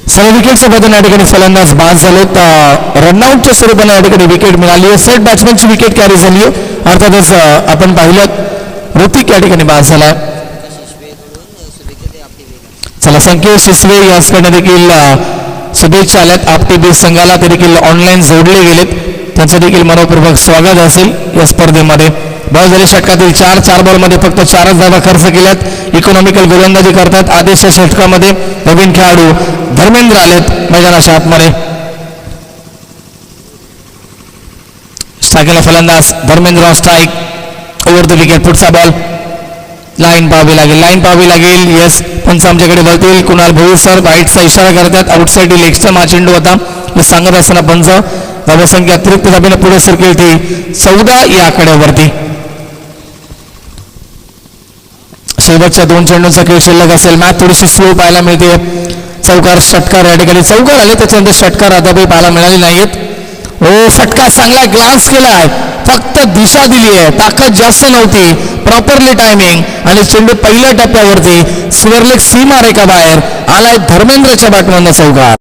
सर्व विकेटचं बदल या ठिकाणी फलंदाज बाद झालेत. रनआउटच्या स्वरूपाने या ठिकाणी विकेट मिळाली आहे. सेट बॅट्समॅनची विकेट कॅरी झाली आहे. अर्थातच आपण पाहिलं ऋतिक या ठिकाणी बाद झाला. चला संकेत शिसवे याचकडे देखील शुभेच्छा आल्यात. आपटी बी संघाला ते देखील ऑनलाईन जोडले गेलेत. त्यांचं देखील मनपूर्वक स्वागत असेल या स्पर्धेमध्ये. बॉल झाले षटकातील 4 बॉलमध्ये फक्त 4च धावा खर्च केल्यात. इकॉनॉमिकल गोलंदाजी करतात. आदेशच्या षटकामध्ये नवीन खेळाडू धर्मेंद्र आलेत मैदानाच्या आतमध्ये. स्ट्रायकिंगला फलंदाज Dharmendra strike. Over the wicket. पुढचा बॉल. लाईन पाहावी लागेल. येस पंच आमच्याकडे वळतील. कुणाल भोईर सर राईटचा इशारा करतात. आउटसाईड लेगचा हा चेंडू होता हे सांगत असताना पंच धावसंख्या अतिरिक्त धाबेने पुढे सरकेल ती 14 या आकड्यावरती. शेवटच्या 2 चेंडूंचा खेळ शिल्लक असेल. मॅच थोडीशी स्लो पाहायला मिळते. चौकार षटकार या ठिकाणी चौकार आले, त्याच्यानंतर षटकार अद्यापही पाहायला मिळाले नाहीत. फटका चांगला ग्लान्स केलाय, फक्त दिशा दिली आहे, ताकद जास्त नव्हती. प्रॉपरली टायमिंग आणि चेंडू पहिल्या टप्प्यावरती स्क्वेअरलेग सीमा रेखा बाहेर आलाय. धर्मेंद्रच्या बॅटमधनं चौकार.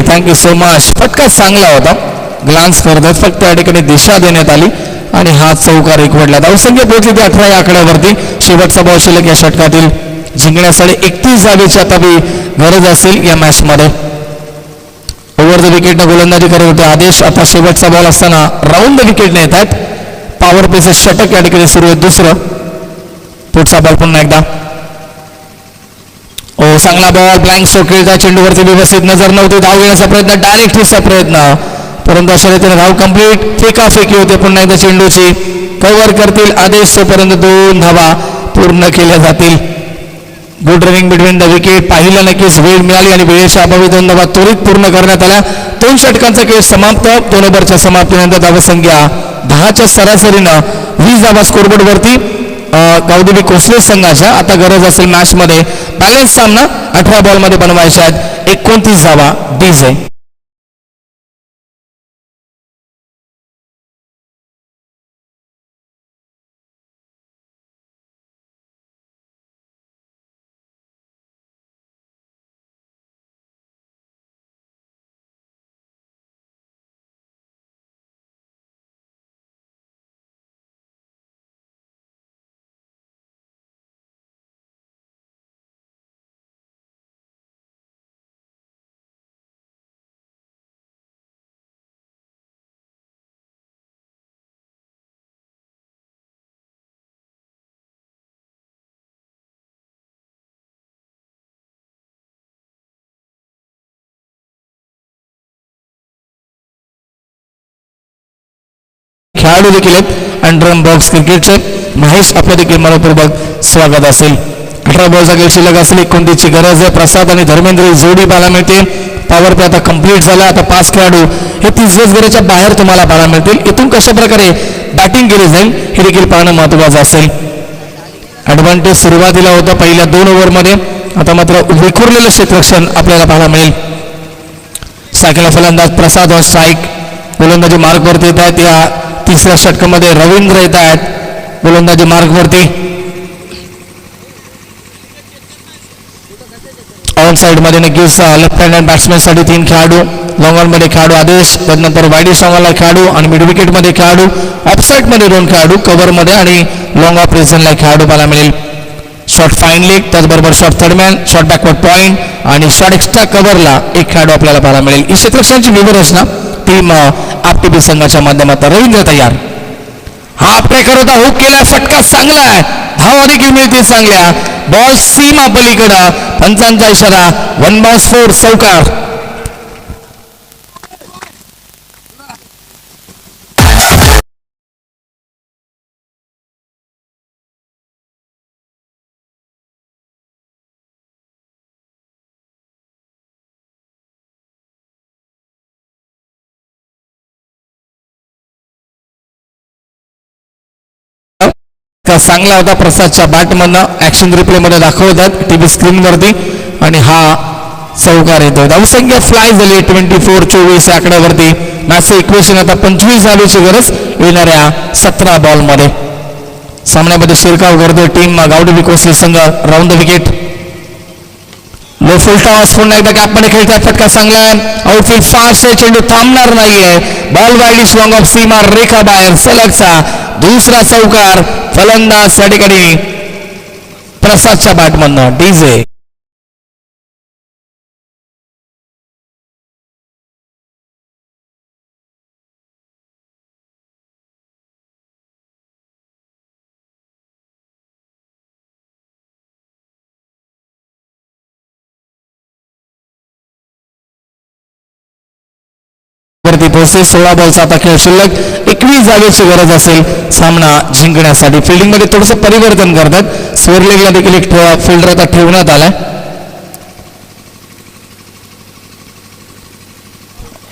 Thank you so much. फटका चांगला होता, ग्लान्स करतात, फक्त या ठिकाणी दिशा देण्यात आली आणि हा चौकार एकवटला. धावसंख्या पोहोचली ती 18 या आकड्यावरती. शेवटचा बॉल शिल्लक या षटकातील. जिंकण्यासाठी 31 धावेची आता गरज असेल या मॅच मध्ये. ओव्हर द विकेटने गोलंदाजी करत होते आदेश. आता शेवटचा बॉल असताना राऊंड द विकेटने येत आहेत. पॉवर प्लेचं षटक या ठिकाणी सुरू आहे दुसरं. पुढचा बॉल पुन्हा एकदा. ओ चांगला बॉल ब्लँक स्ट्रोक खेळता. चेंडूवरती व्यवस्थित नजर नव्हती. धाव घेण्याचा प्रयत्न, डायरेक्ट हिटचा प्रयत्न, परंतु अशा रीतीने धाव कंप्लीट. फेकाफेकी होते पुन्हा एकदा चेंडूची. कव्हर करतील आदेश. तोपर्यंत 2 धावा पूर्ण केल्या जातील. Good running between the wicket. पाहिलं नक्कीच वेळ मिळाली आणि वेळेच्या अभावी 2 धावा त्वरित पूर्ण करण्यात आल्या. 2 षटकांचा खेळ समाप्त. 2 ओव्हरच्या समाप्तीनंतर धावसंख्या 10च्या सरासरीनं 20 धावा स्कोरबोर्डवरती गावदेवी कोसले संघाच्या. आता गरज असेल मॅचमध्ये बॅलन्स सामना 18 बॉलमध्ये बनवायचे आहेत. 29 धावा डीजे. खेळाडू देखील आहेत. अंडरम बॉक्स क्रिकेटचे महेश आपलं देखील मनपूर्वक स्वागत असेल. 18 बॉलचा खेळ शिल्लक असेल. 29ची गरज आहे. प्रसाद आणि धर्मेंद्र जोडी पाहायला मिळते. पॉवर प्ले आता कंप्लीट झाला. आता 5 खेळाडू हे 30 गजच्या बाहेर तुम्हाला पाहायला मिळतील. इथून कशा प्रकारे बॅटिंग केली जाईल हे देखील पाहणं महत्त्वाचं असेल. ॲडव्हान्टेज सुरुवातीला होतं पहिल्या 2 ओव्हरमध्ये. आता मात्र विखुरलेलं क्षेत्ररक्षण आपल्याला पाहायला मिळेल. सायकल फलंदाज प्रसाद ऑन स्ट्राईक. गोलंदाजी मार्कवरती येत आहेत. या तिसऱ्या षटकामध्ये रवींद्र येत आहेत गोलंदाजी मार्कवरती. ऑन साईड मध्ये नक्कीच लेफ्ट हँड बॅट्समॅन साठी 3 खेळाडू. लॉंग ऑन मध्ये खेळाडू आदेश. त्यानंतर वाईड स्ट्रॉंगला खेळाडू आणि मिड विकेट मध्ये खेळाडू. ऑफ साईड मध्ये 2 खेळाडू. कव्हर मध्ये आणि लॉंग ऑफ रिझनला खेळाडू पाहायला मिळेल. शॉर्ट फाईन लेग, त्याचबरोबर short third man, short backward point आणि शॉर्ट एक्स्ट्रा कव्हरला 1 खेळाडू आपल्याला पाहायला मिळेल. ही क्षेत्ररक्षणाची व्यूहरचना टीम आरटीपी संघाच्या माध्यमातून. रवींद्र तयार. हा प्रेकर होता. हुक केला. फटका चांगला आहे. धाव देखील मिळते चांगल्या. बॉल सीमा पलीकडं. पंचांचा इशारा. 1 बाउन्स 4 चौकार. चांगला होता प्रसादच्या बॅटमधनं. ऍक्शन रिप्ले मध्ये दाखवतात टीव्ही स्क्रीनवरती आणि हा चौकार येतो. धावसंख्या फ्लाय झाली 24-24 आकड्यावरती. मॅचचं इक्वेशन आता 25 धावेची गरज येणाऱ्या 17 बॉलमध्ये. सामन्यामध्ये शिरकाव करतोय टीम गावदेवी कोसले संघ. Round the wicket. Low full toss. पुन्हा एकदा गॅपमध्ये खेळतात. फटका चांगला आहे. आउटफील्ड फास्ट आहे. चेंडू थांबणार नाहीये. बॉल वाईड लॉंग ऑफ सीमा रेखा बाहेर. सलगचा दुसरा चौकार. फलंदाज या ठिकाणी प्रसादच्या बॅटमधनं डीजे. वरती पोहोचते. 16 बॉलचा आता खेळ शिल्लक. 21 धावेची गरज असेल सामना जिंकण्यासाठी. फिल्डिंग मध्ये थोडंसं परिवर्तन करतात. स्वेअरलेगला देखील एक फिल्डर आता ठेवण्यात आलाय.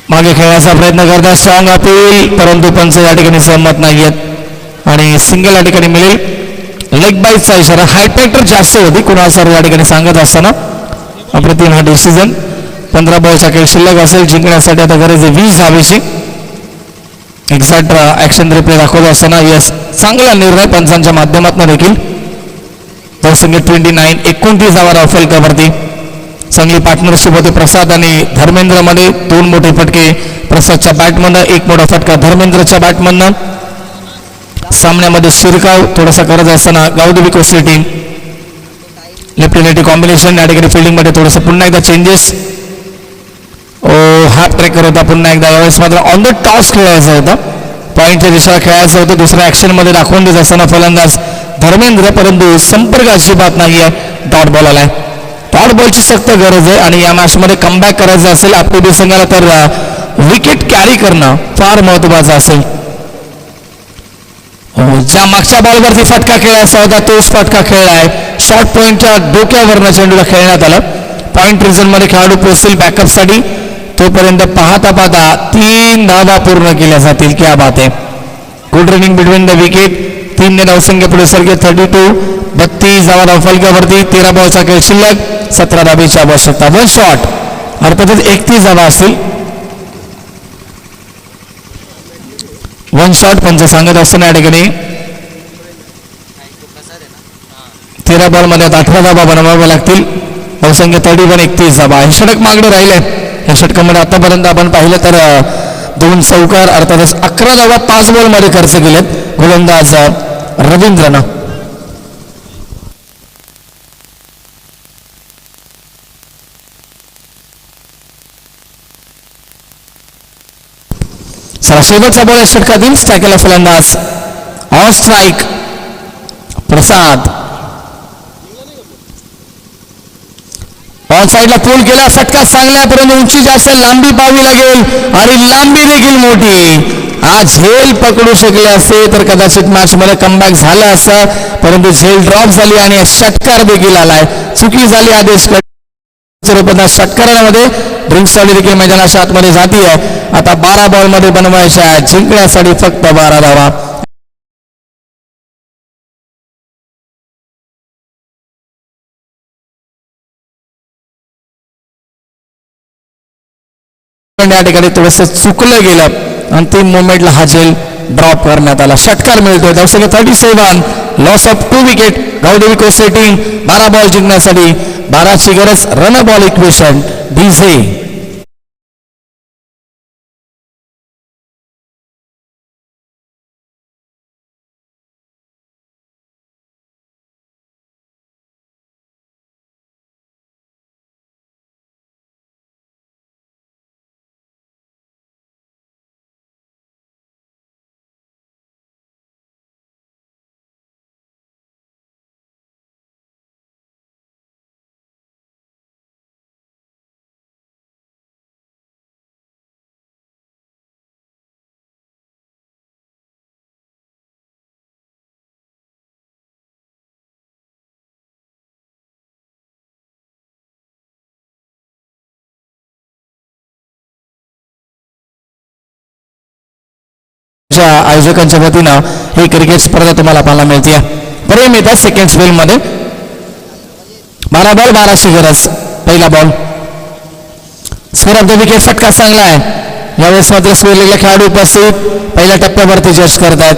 मागे खेळण्याचा प्रयत्न करतात. स्ट्रॉंग अपील, परंतु पंच या ठिकाणी सहमत नाहीयेत आणि सिंगल या ठिकाणी मिळेल. लेग बाईटचा इशारा. हायपॅक्टर जास्त होती कुणाल सर या ठिकाणी सांगत असताना. अप्रतिम हा डिसिजन. 15 बॉलचा खेळ शिल्लक असेल. जिंकण्यासाठी आता गरज आहे 20 धावेची. एक्झॅक्ट ऍक्शन रिप्ले दाखवत असताना यस चांगला निर्णय पंचांच्या माध्यमातून देखील. धावसंख्या 29 धावा राफेल कवरती. चांगली पार्टनरशिप होते प्रसाद आणि धर्मेंद्र मध्ये. 2 मोठे फटके प्रसादच्या बॅटमधनं. 1 मोठा फटका धर्मेंद्रच्या बॅटमधनं. सामन्यामध्ये शिरकाव थोडासा करत असताना Gavdevi Kosli team left right combination या ठिकाणी फिल्डिंगमध्ये थोडंसं पुन्हा एकदा चेंजेस. हाफ ट्रॅकर होता पुन्हा एकदा, यावेळेस मात्र ऑन द टॉस खेळायचं होतं, पॉईंटच्या दिशेला खेळायचं होतं. दुसऱ्या ॲक्शनमध्ये दाखवून देत असताना फलंदाज धर्मेंद्र, परंतु संपर्क अजिबात नाही आहे. डॉट बॉल आलाय. डॉट बॉलची सक्त गरज आहे आणि या मॅचमध्ये कमबॅक करायचं असेल आपल्या संघाला तर विकेट कॅरी करणं फार महत्त्वाचं असेल. ज्या मागच्या बॉलवरती फटका खेळायचा होता तोच फटका खेळलाय. शॉर्ट पॉईंटच्या डोक्यावरनं चेंडूला खेळण्यात आलं. पॉईंट रिझनमध्ये खेळाडू पोहोचतील बॅकअपसाठी. तोपर्यंत पाहता पाहता 3 धावा पूर्ण केल्या जातील. क्या बात आहे. Good running between the wicket. 3 धावसंख्या पुढे सरके 32. 32 धावा धावफलकावरती. 13 बॉलचा खेळ शिल्लक. 17 धाबेची आवश्यकता. 1 शॉट अर्थातच 31 धावा असतील. 1 शॉट पंच सांगत असताना या ठिकाणी 13 बॉलमध्ये 18 धाबा बनवाव्या लागतील. धावसंख्या 31, 31 धाबा. हे षटक मागणं राहिले. या षटकामध्ये आतापर्यंत आपण पाहिलं तर 2 चौकार अर्थातच 11 धावा 5 बॉलमध्ये खर्च केलेत गोलंदाज रवींद्रनं. चला शेवटचा बॉल या षटकातील. स्ट्रायकला फलंदाज ऑन स्ट्राईक प्रसाद. ऑन साईडला पूल केला. फटका चांगला आहे परंतु उंची जास्त, लांबी पाहावी लागेल आणि लांबी देखील मोठी. आज झेल पकडू शकले असते तर कदाचित मॅच मध्ये कमबॅक झालं असतं, परंतु झेल ड्रॉप झाली आणि षटकार देखील आलाय. चुकी झाली आदेश षटकारामध्ये ड्रिंक्स साडी देखील मैदानाच्या आतमध्ये जाती आहे. आता 12 बॉलमध्ये बनवायच्या जिंकण्यासाठी फक्त 12 धावा. या ठिकाणी थोडंसं चुकलं गेलं. अंतिम मोमेंटला हा झेल ड्रॉप करण्यात आला. षटकार मिळतोय. धावसंख्या 37. Loss of 2 wicket. Gavdevi Kosli team 12 ball जिंकण्यासाठी 12ची गरज. Run ball equation DJ. आयोजकांच्या वतीनं ही क्रिकेट स्पर्धा तुम्हाला पाहायला मिळते. परिणाम येतात सेकंड स्पेल मध्ये. 12 बॉल 12ची गरज. पहिला ball score of the wicket. फटका चांगला आहे. यावेळेस मात्र स्कोरलेला खेळाडू उपस्थित पहिल्या टप्प्यावरती जज करतायत,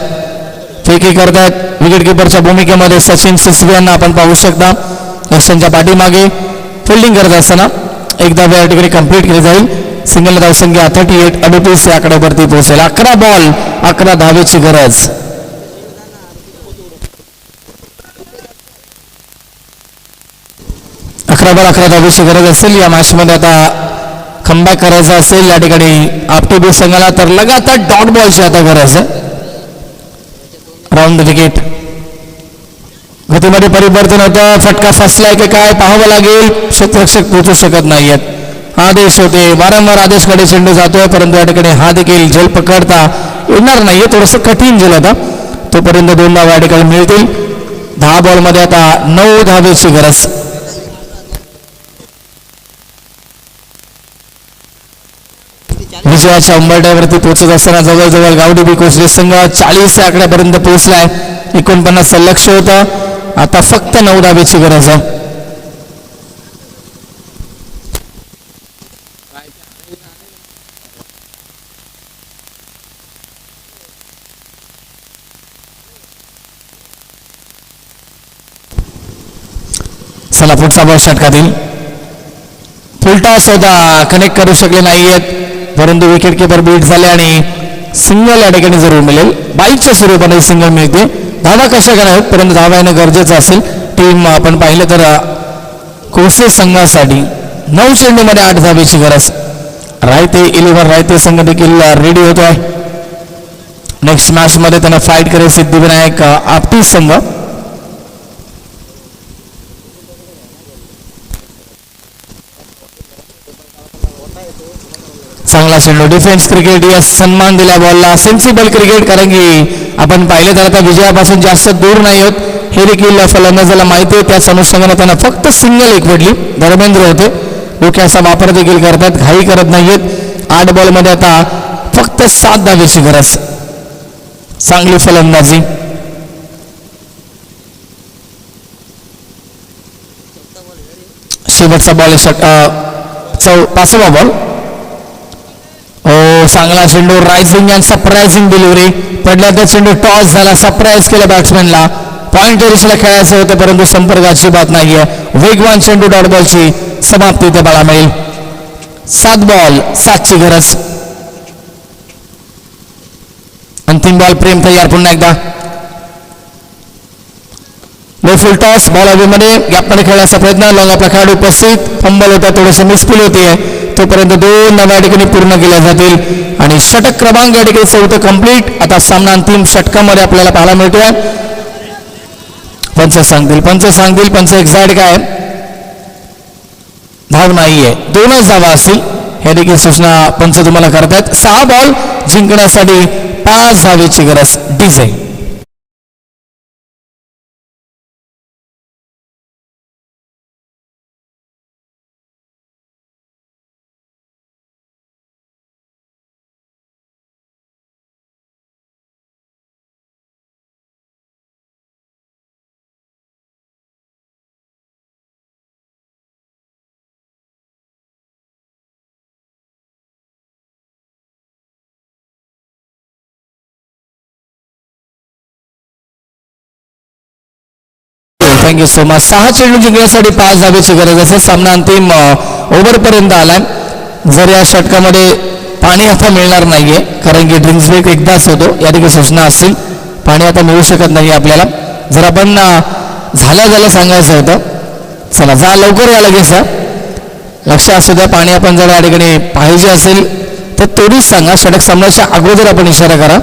फेकी करतायत. विकेट किपरच्या भूमिकेमध्ये सचिन सिसवे यांना आपण पाहू शकता. यशांच्या पाठीमागे फिल्डिंग करत असताना एकदा या ठिकाणी कंप्लीट केली जाईल. सिंगल धावसंख्या 38. 38 या आकड्यावरती पोहोचेल. 11 बॉल 11 धावेची गरज. अकरा बॉल 11 धावेची गरज असेल. या मॅच मध्ये आता कमबॅक करायचा असेल या ठिकाणी आपटे संघाला तर लगातार डॉट बॉलची आता गरज आहे. Round the wicket. गतीमध्ये परिवर्तन होतं. फटका फसलाय की काय पाहावं लागेल. क्षेत्ररक्षक पोहोचू शकत नाहीयेत. आदेश होते. वारंवार आदेशकडे चेंडू जातोय परंतु या ठिकाणी हा देखील झेल पकडता येणार नाहीये. थोडंसं कठीण झेल होता. तोपर्यंत 2 धावा या ठिकाणी मिळतील. 10 बॉलमध्ये आता 9 धावेची गरज. विजयाच्या उंबरठ्यावरती पोहोचत असताना जवळजवळ गावदेवी कोसली संघ 40 या आकड्यापर्यंत पोहोचलाय. 49 लक्ष होतं. आता फक्त 9 धावेची गरज आहे. चला पुढचा बॉल षटकातील. फुल टॉस होता. कनेक्ट करू शकले नाहीयेत परंतु विकेट किपर बीट झाले आणि सिंगल या ठिकाणी जरूर मिळेल. बाईकच्या स्वरूपाने सिंगल मिळते. धावा कशा कराव्यात परंतु धावा येणं गरजेचं असेल. टीम आपण पाहिलं तर कोसे संघासाठी 9 चेंडूमध्ये 8 धावेची गरज. रायते 11 रायते संघ देखील रेडी होतो आहे. नेक्स्ट मॅच मध्ये त्यांना फाईट करेल सिद्धिविनायक आपटी संघ. चांगला चेंडू डिफेन्स क्रिकेट या सन्मान दिला बॉलला. सेन्सिबल क्रिकेट कारण की आपण पाहिलं तर आता विजयापासून जास्त दूर नाही होत हे देखील फलंदाजाला माहिती आहे. त्याच अनुषंगाने त्यांना फक्त सिंगल एक पडली. धर्मेंद्र होते डोक्याचा वापर देखील करतात. घाई करत नाहीयेत. 8 बॉलमध्ये आता फक्त 7 धावेची गरज. चांगली फलंदाजी. शेवटचा बॉल 5वा बॉल. चांगला चेंडू रायझिंग अँड सरप्रायझिंग डिलिव्हरी. पडला तर चेंडू टॉस झाला. सरप्राईज केलं बॅट्समॅनला. पॉइंट रेषेला खेळायचं होतं परंतु संपर्काची बात नाहीये. वेगवान चेंडू डॉट बॉलची समाप्ती ते बघायला मिळेल. 7 बॉल 7ची गरज. अंतिम बॉल प्रेम तयार पुन्हा एकदा. लो फुल टॉस बॉल हवेमध्ये गॅपमध्ये खेळण्याचा प्रयत्न. लॉंग आपला खेळाडू उपस्थित. फंबल होता थोडेसे मिसफिल होते तोपर्यंत 2 नव्या ठिकाणी पूर्ण केल्या जातील आणि षटक क्रमांक या ठिकाणी 4 कंप्लीट. आता सामना अंतिम षटकामध्ये आपल्याला पाहायला मिळतोय. पंच सांगतील पंच एक्झॅक्ट काय धाव नाहीये. 2च धावा असतील हे देखील सूचना पंच तुम्हाला करतायत. 6 बॉल जिंकण्यासाठी 5 धावेची गरज. DJ thank you so much. 6 चेंडू जिंकण्यासाठी 5 धावेची गरज असेल. सामना अंतिम ओव्हरपर्यंत आलाय. जर या षटकामध्ये पाणी आता मिळणार नाहीये कारण की ड्रिंक्स ब्रेक एकदाच होतो या देखील सूचना असतील. पाणी आता मिळू शकत नाही आपल्याला. जर आपण झालं सांगायचं होतं. चला जा लवकर या लगेच. लक्ष असू द्या. पाणी आपण जर या ठिकाणी पाहिजे असेल तर तोडीच सांगा. षटक संपण्याच्या अगोदर आपण इशारा करा.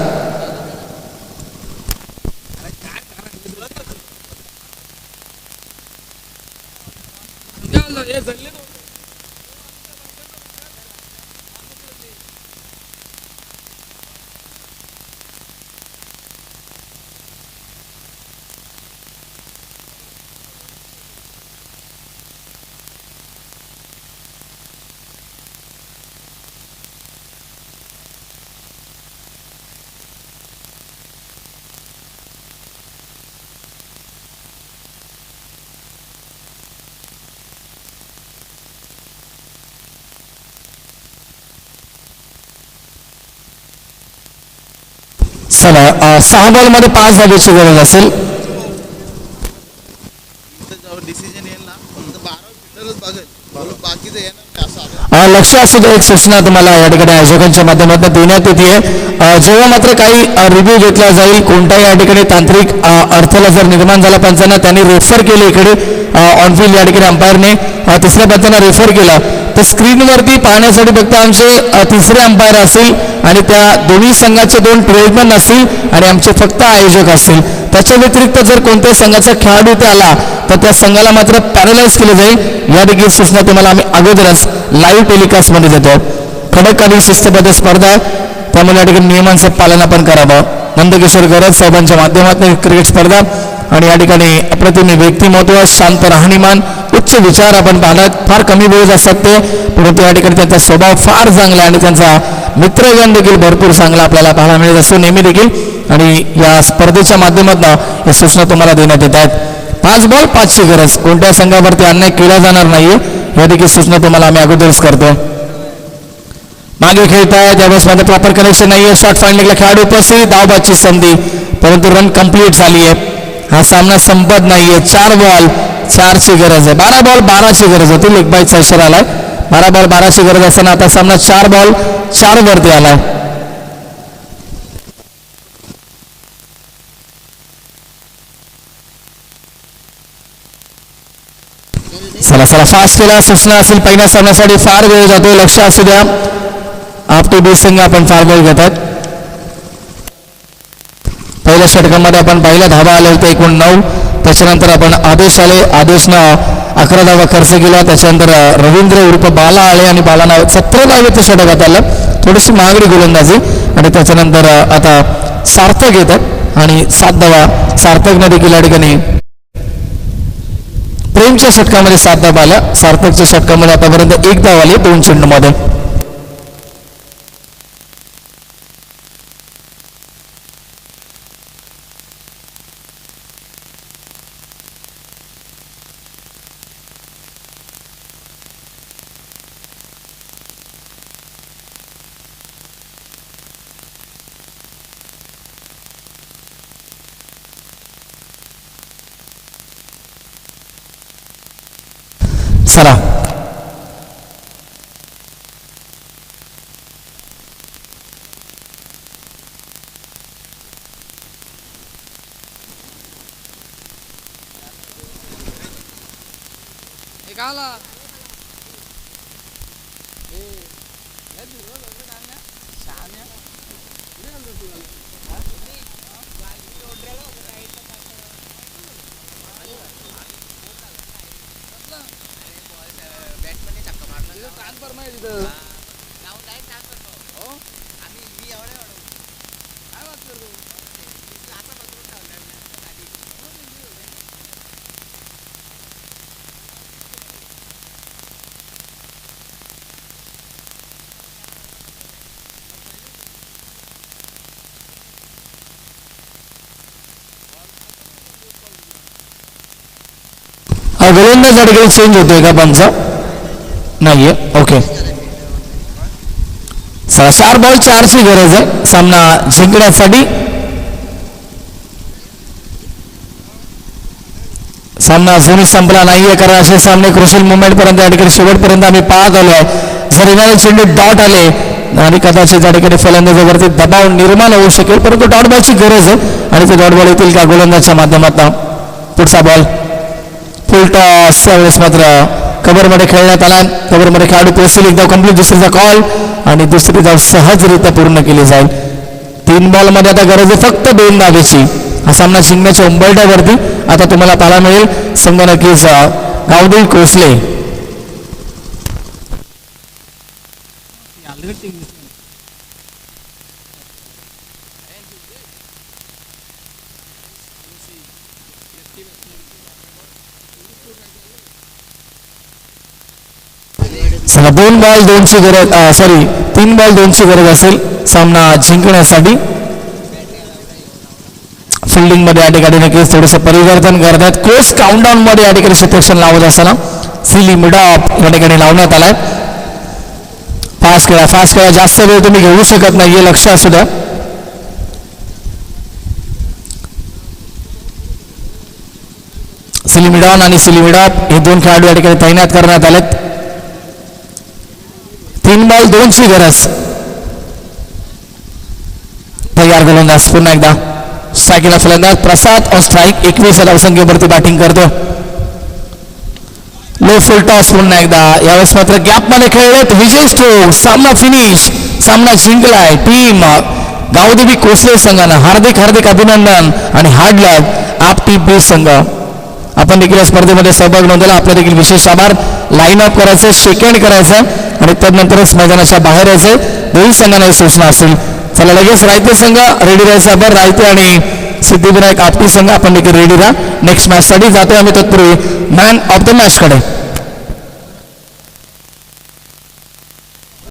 चला 6 बॉलमध्ये 5 धावेची गरज असेल. लक्ष असू द्या. एक सूचना तुम्हाला या ठिकाणी आयोजकांच्या माध्यमातून देण्यात येते. जेव्हा मात्र काही रिव्ह्यू घेतला जाईल कोणत्याही या ठिकाणी तांत्रिक अडथळा जर निर्माण झाला पंचांना त्यांनी रेफर केले इकडे ऑनफिल्ड या ठिकाणी अंपायरने 3ऱ्या पंचांना रेफर केला तर स्क्रीनवरती पाहण्यासाठी फक्त आमचे 3रे अंपायर असतील आणि त्या दोन्ही संघाचे 2 ट्रेडमन असतील आणि आमचे फक्त आयोजक असतील. त्याच्या व्यतिरिक्त जर कोणत्याही संघाचा खेळाडू इथे आला तर त्या संघाला मात्र पॅरलाइज केलं जाईल. या देखील सूचना तुम्हाला आम्ही अगोदरच लाईव्ह टेलिकास्टमध्ये देतो. खडक आणि शिस्तबद्ध स्पर्धा त्यामुळे या ठिकाणी नियमांचं पालन आपण करावं. नंदकिशोर गरज साहेबांच्या माध्यमातून क्रिकेट स्पर्धा आणि या ठिकाणी अप्रतिम व्यक्तिमत्व शांत राहणीमान उच्च विचार आपण पाहतात. फार कमी बोज असतात ते परंतु या ठिकाणी त्यांचा स्वभाव फार चांगला आणि त्यांचा मित्रगण देखील भरपूर चांगला आपल्याला पाहायला मिळत असतो नेहमी देखील. आणि या स्पर्धेच्या माध्यमातून या सूचना तुम्हाला देण्यात येत आहेत. 5 बॉल 5ची गरज. कोणत्या संघावरती अन्याय केला जाणार नाहीये या देखील सूचना तुम्हाला आम्ही अगोदरच करतो. मागे खेळताय त्यावेळेस माझं प्रॉपर कनेक्शन नाहीये. शॉर्ट फाइंडिंगला खेळाडू उपस्थित. धावबादची संधी परंतु रन कंप्लीट झाली आहे. हा सामना संपत नाहीये. 4 बॉल 4ची गरज आहे. 12 बॉल 12ची गरज होती. लेग बाईचा इशारा आलाय. 12 बॉल 12ची गरज असताना आता सामना 4 बॉल 4 वरती आलाय. चला चला फास्ट केला. सूचना असेल पहिल्या सामन्यासाठी फार वेळ जातो, लक्ष असू द्या. आपटे बी संघ आपण फार वेळ घेतात. पहिल्या षटकामध्ये आपण पहिला धावा आले होते एकूण 9. त्याच्यानंतर आपण आदेश आले, आदेशनं 11 धावा खर्च केला. त्याच्यानंतर रवींद्र उर्फ बाला आले आणि बालानं 17 धावेचं षटकात आलं. थोडीशी महागडी गोलंदाजी आणि त्याच्यानंतर आता सार्थक येतात आणि 7 धावा सार्थकने देखील या ठिकाणी प्रेमच्या षटकामध्ये 7 धावा आल्या. सार्थकच्या षटकामध्ये आतापर्यंत 1 धाव आली 2 चेंडूमध्ये. चला गोलंदाज या ठिकाणी चेंज होतोय का पंचा? नाहीये. ओके. 4 बॉल 4 ची गरज आहे सामना जिंकण्यासाठी. सामना अजूनही संपला नाहीये कारण असे सामने क्रुशियल मुवमेंट पर्यंत या ठिकाणी शेवटपर्यंत आम्ही पाहत आलोय. जर येणारे चेंडू डॉट आले आणि कदाचित या ठिकाणी फलंदाजावरती दबाव निर्माण होऊ शकेल, परंतु डॉट बॉलची गरज आहे आणि ते डॉट बॉल येतील का गोलंदाजच्या माध्यमातून. पुढचा बॉल फुल टॉस. त्यावेळेस मात्र कव्हरमध्ये खेळण्यात आला. कव्हरमध्ये खेळाडू पोहोचतील. एकदा कंप्लीट दुसरीचा कॉल आणि दुसरी धाव सहजरित्या पूर्ण केली जाईल. 3 बॉलमध्ये आता गरज आहे फक्त 2 धावेची. हा सामना जिंकण्याच्या उंबरठ्यावरती आता तुम्हाला पाहायला मिळेल संघ नक्कीच गावदेवी कोसले. चला 2 बॉल 2 ची गरज 3 बॉल 2 ची गरज असेल सामना जिंकण्यासाठी. फिल्डिंग मध्ये या ठिकाणी नक्कीच थोडंसं परिवर्तन करतात. क्लोज काउंटडाऊन मध्ये या ठिकाणी क्षेत्ररक्षण लावत असताना सिली मिडॉप या ठिकाणी लावण्यात आलाय. फास्ट खेळा जास्त वेळ तुम्ही घेऊ शकत नाहीये, लक्ष असू द्या. सिली मिडॉन आणि सिली मिडॉप हे 2 खेळाडू या ठिकाणी तैनात करण्यात आलेत. 3 बॉल 2 ची गरज. तयार गोलंदाज पुन्हा एकदा स्ट्राईकला फलंदाज प्रसाद ऑन स्ट्राईक. 21 धावसंख्येवरती बॅटिंग करतो. लो फुल टॉस पुन्हा एकदा. यावेळेस मात्र गॅप मध्ये खेळलेत. विजय स्ट्रोक. सामना फिनिश. सामना जिंकलाय टीम गावदेवी कोसले संघानं. हार्दिक अभिनंदन आणि हार्ड लक आपटी बी संघ. आपण देखील या स्पर्धेमध्ये सहभाग नोंदवला. आपलं देखील विशेष आभार. लाईन अप करायचं, सेकंड करायचं आणि त्यानंतरच मैदानाच्या बाहेर यायचं. दोन्ही संघांना सूचना असेल. चला लगेच रायते संघ रेडी राहायचं. आपण रायते आणि सिद्धिविनायक आपटी संघ आपण देखील रेडी राहा. नेक्स्ट मॅच साठी जातोय आम्ही तत्पूर्वी मॅन ऑफ द मॅच कडे.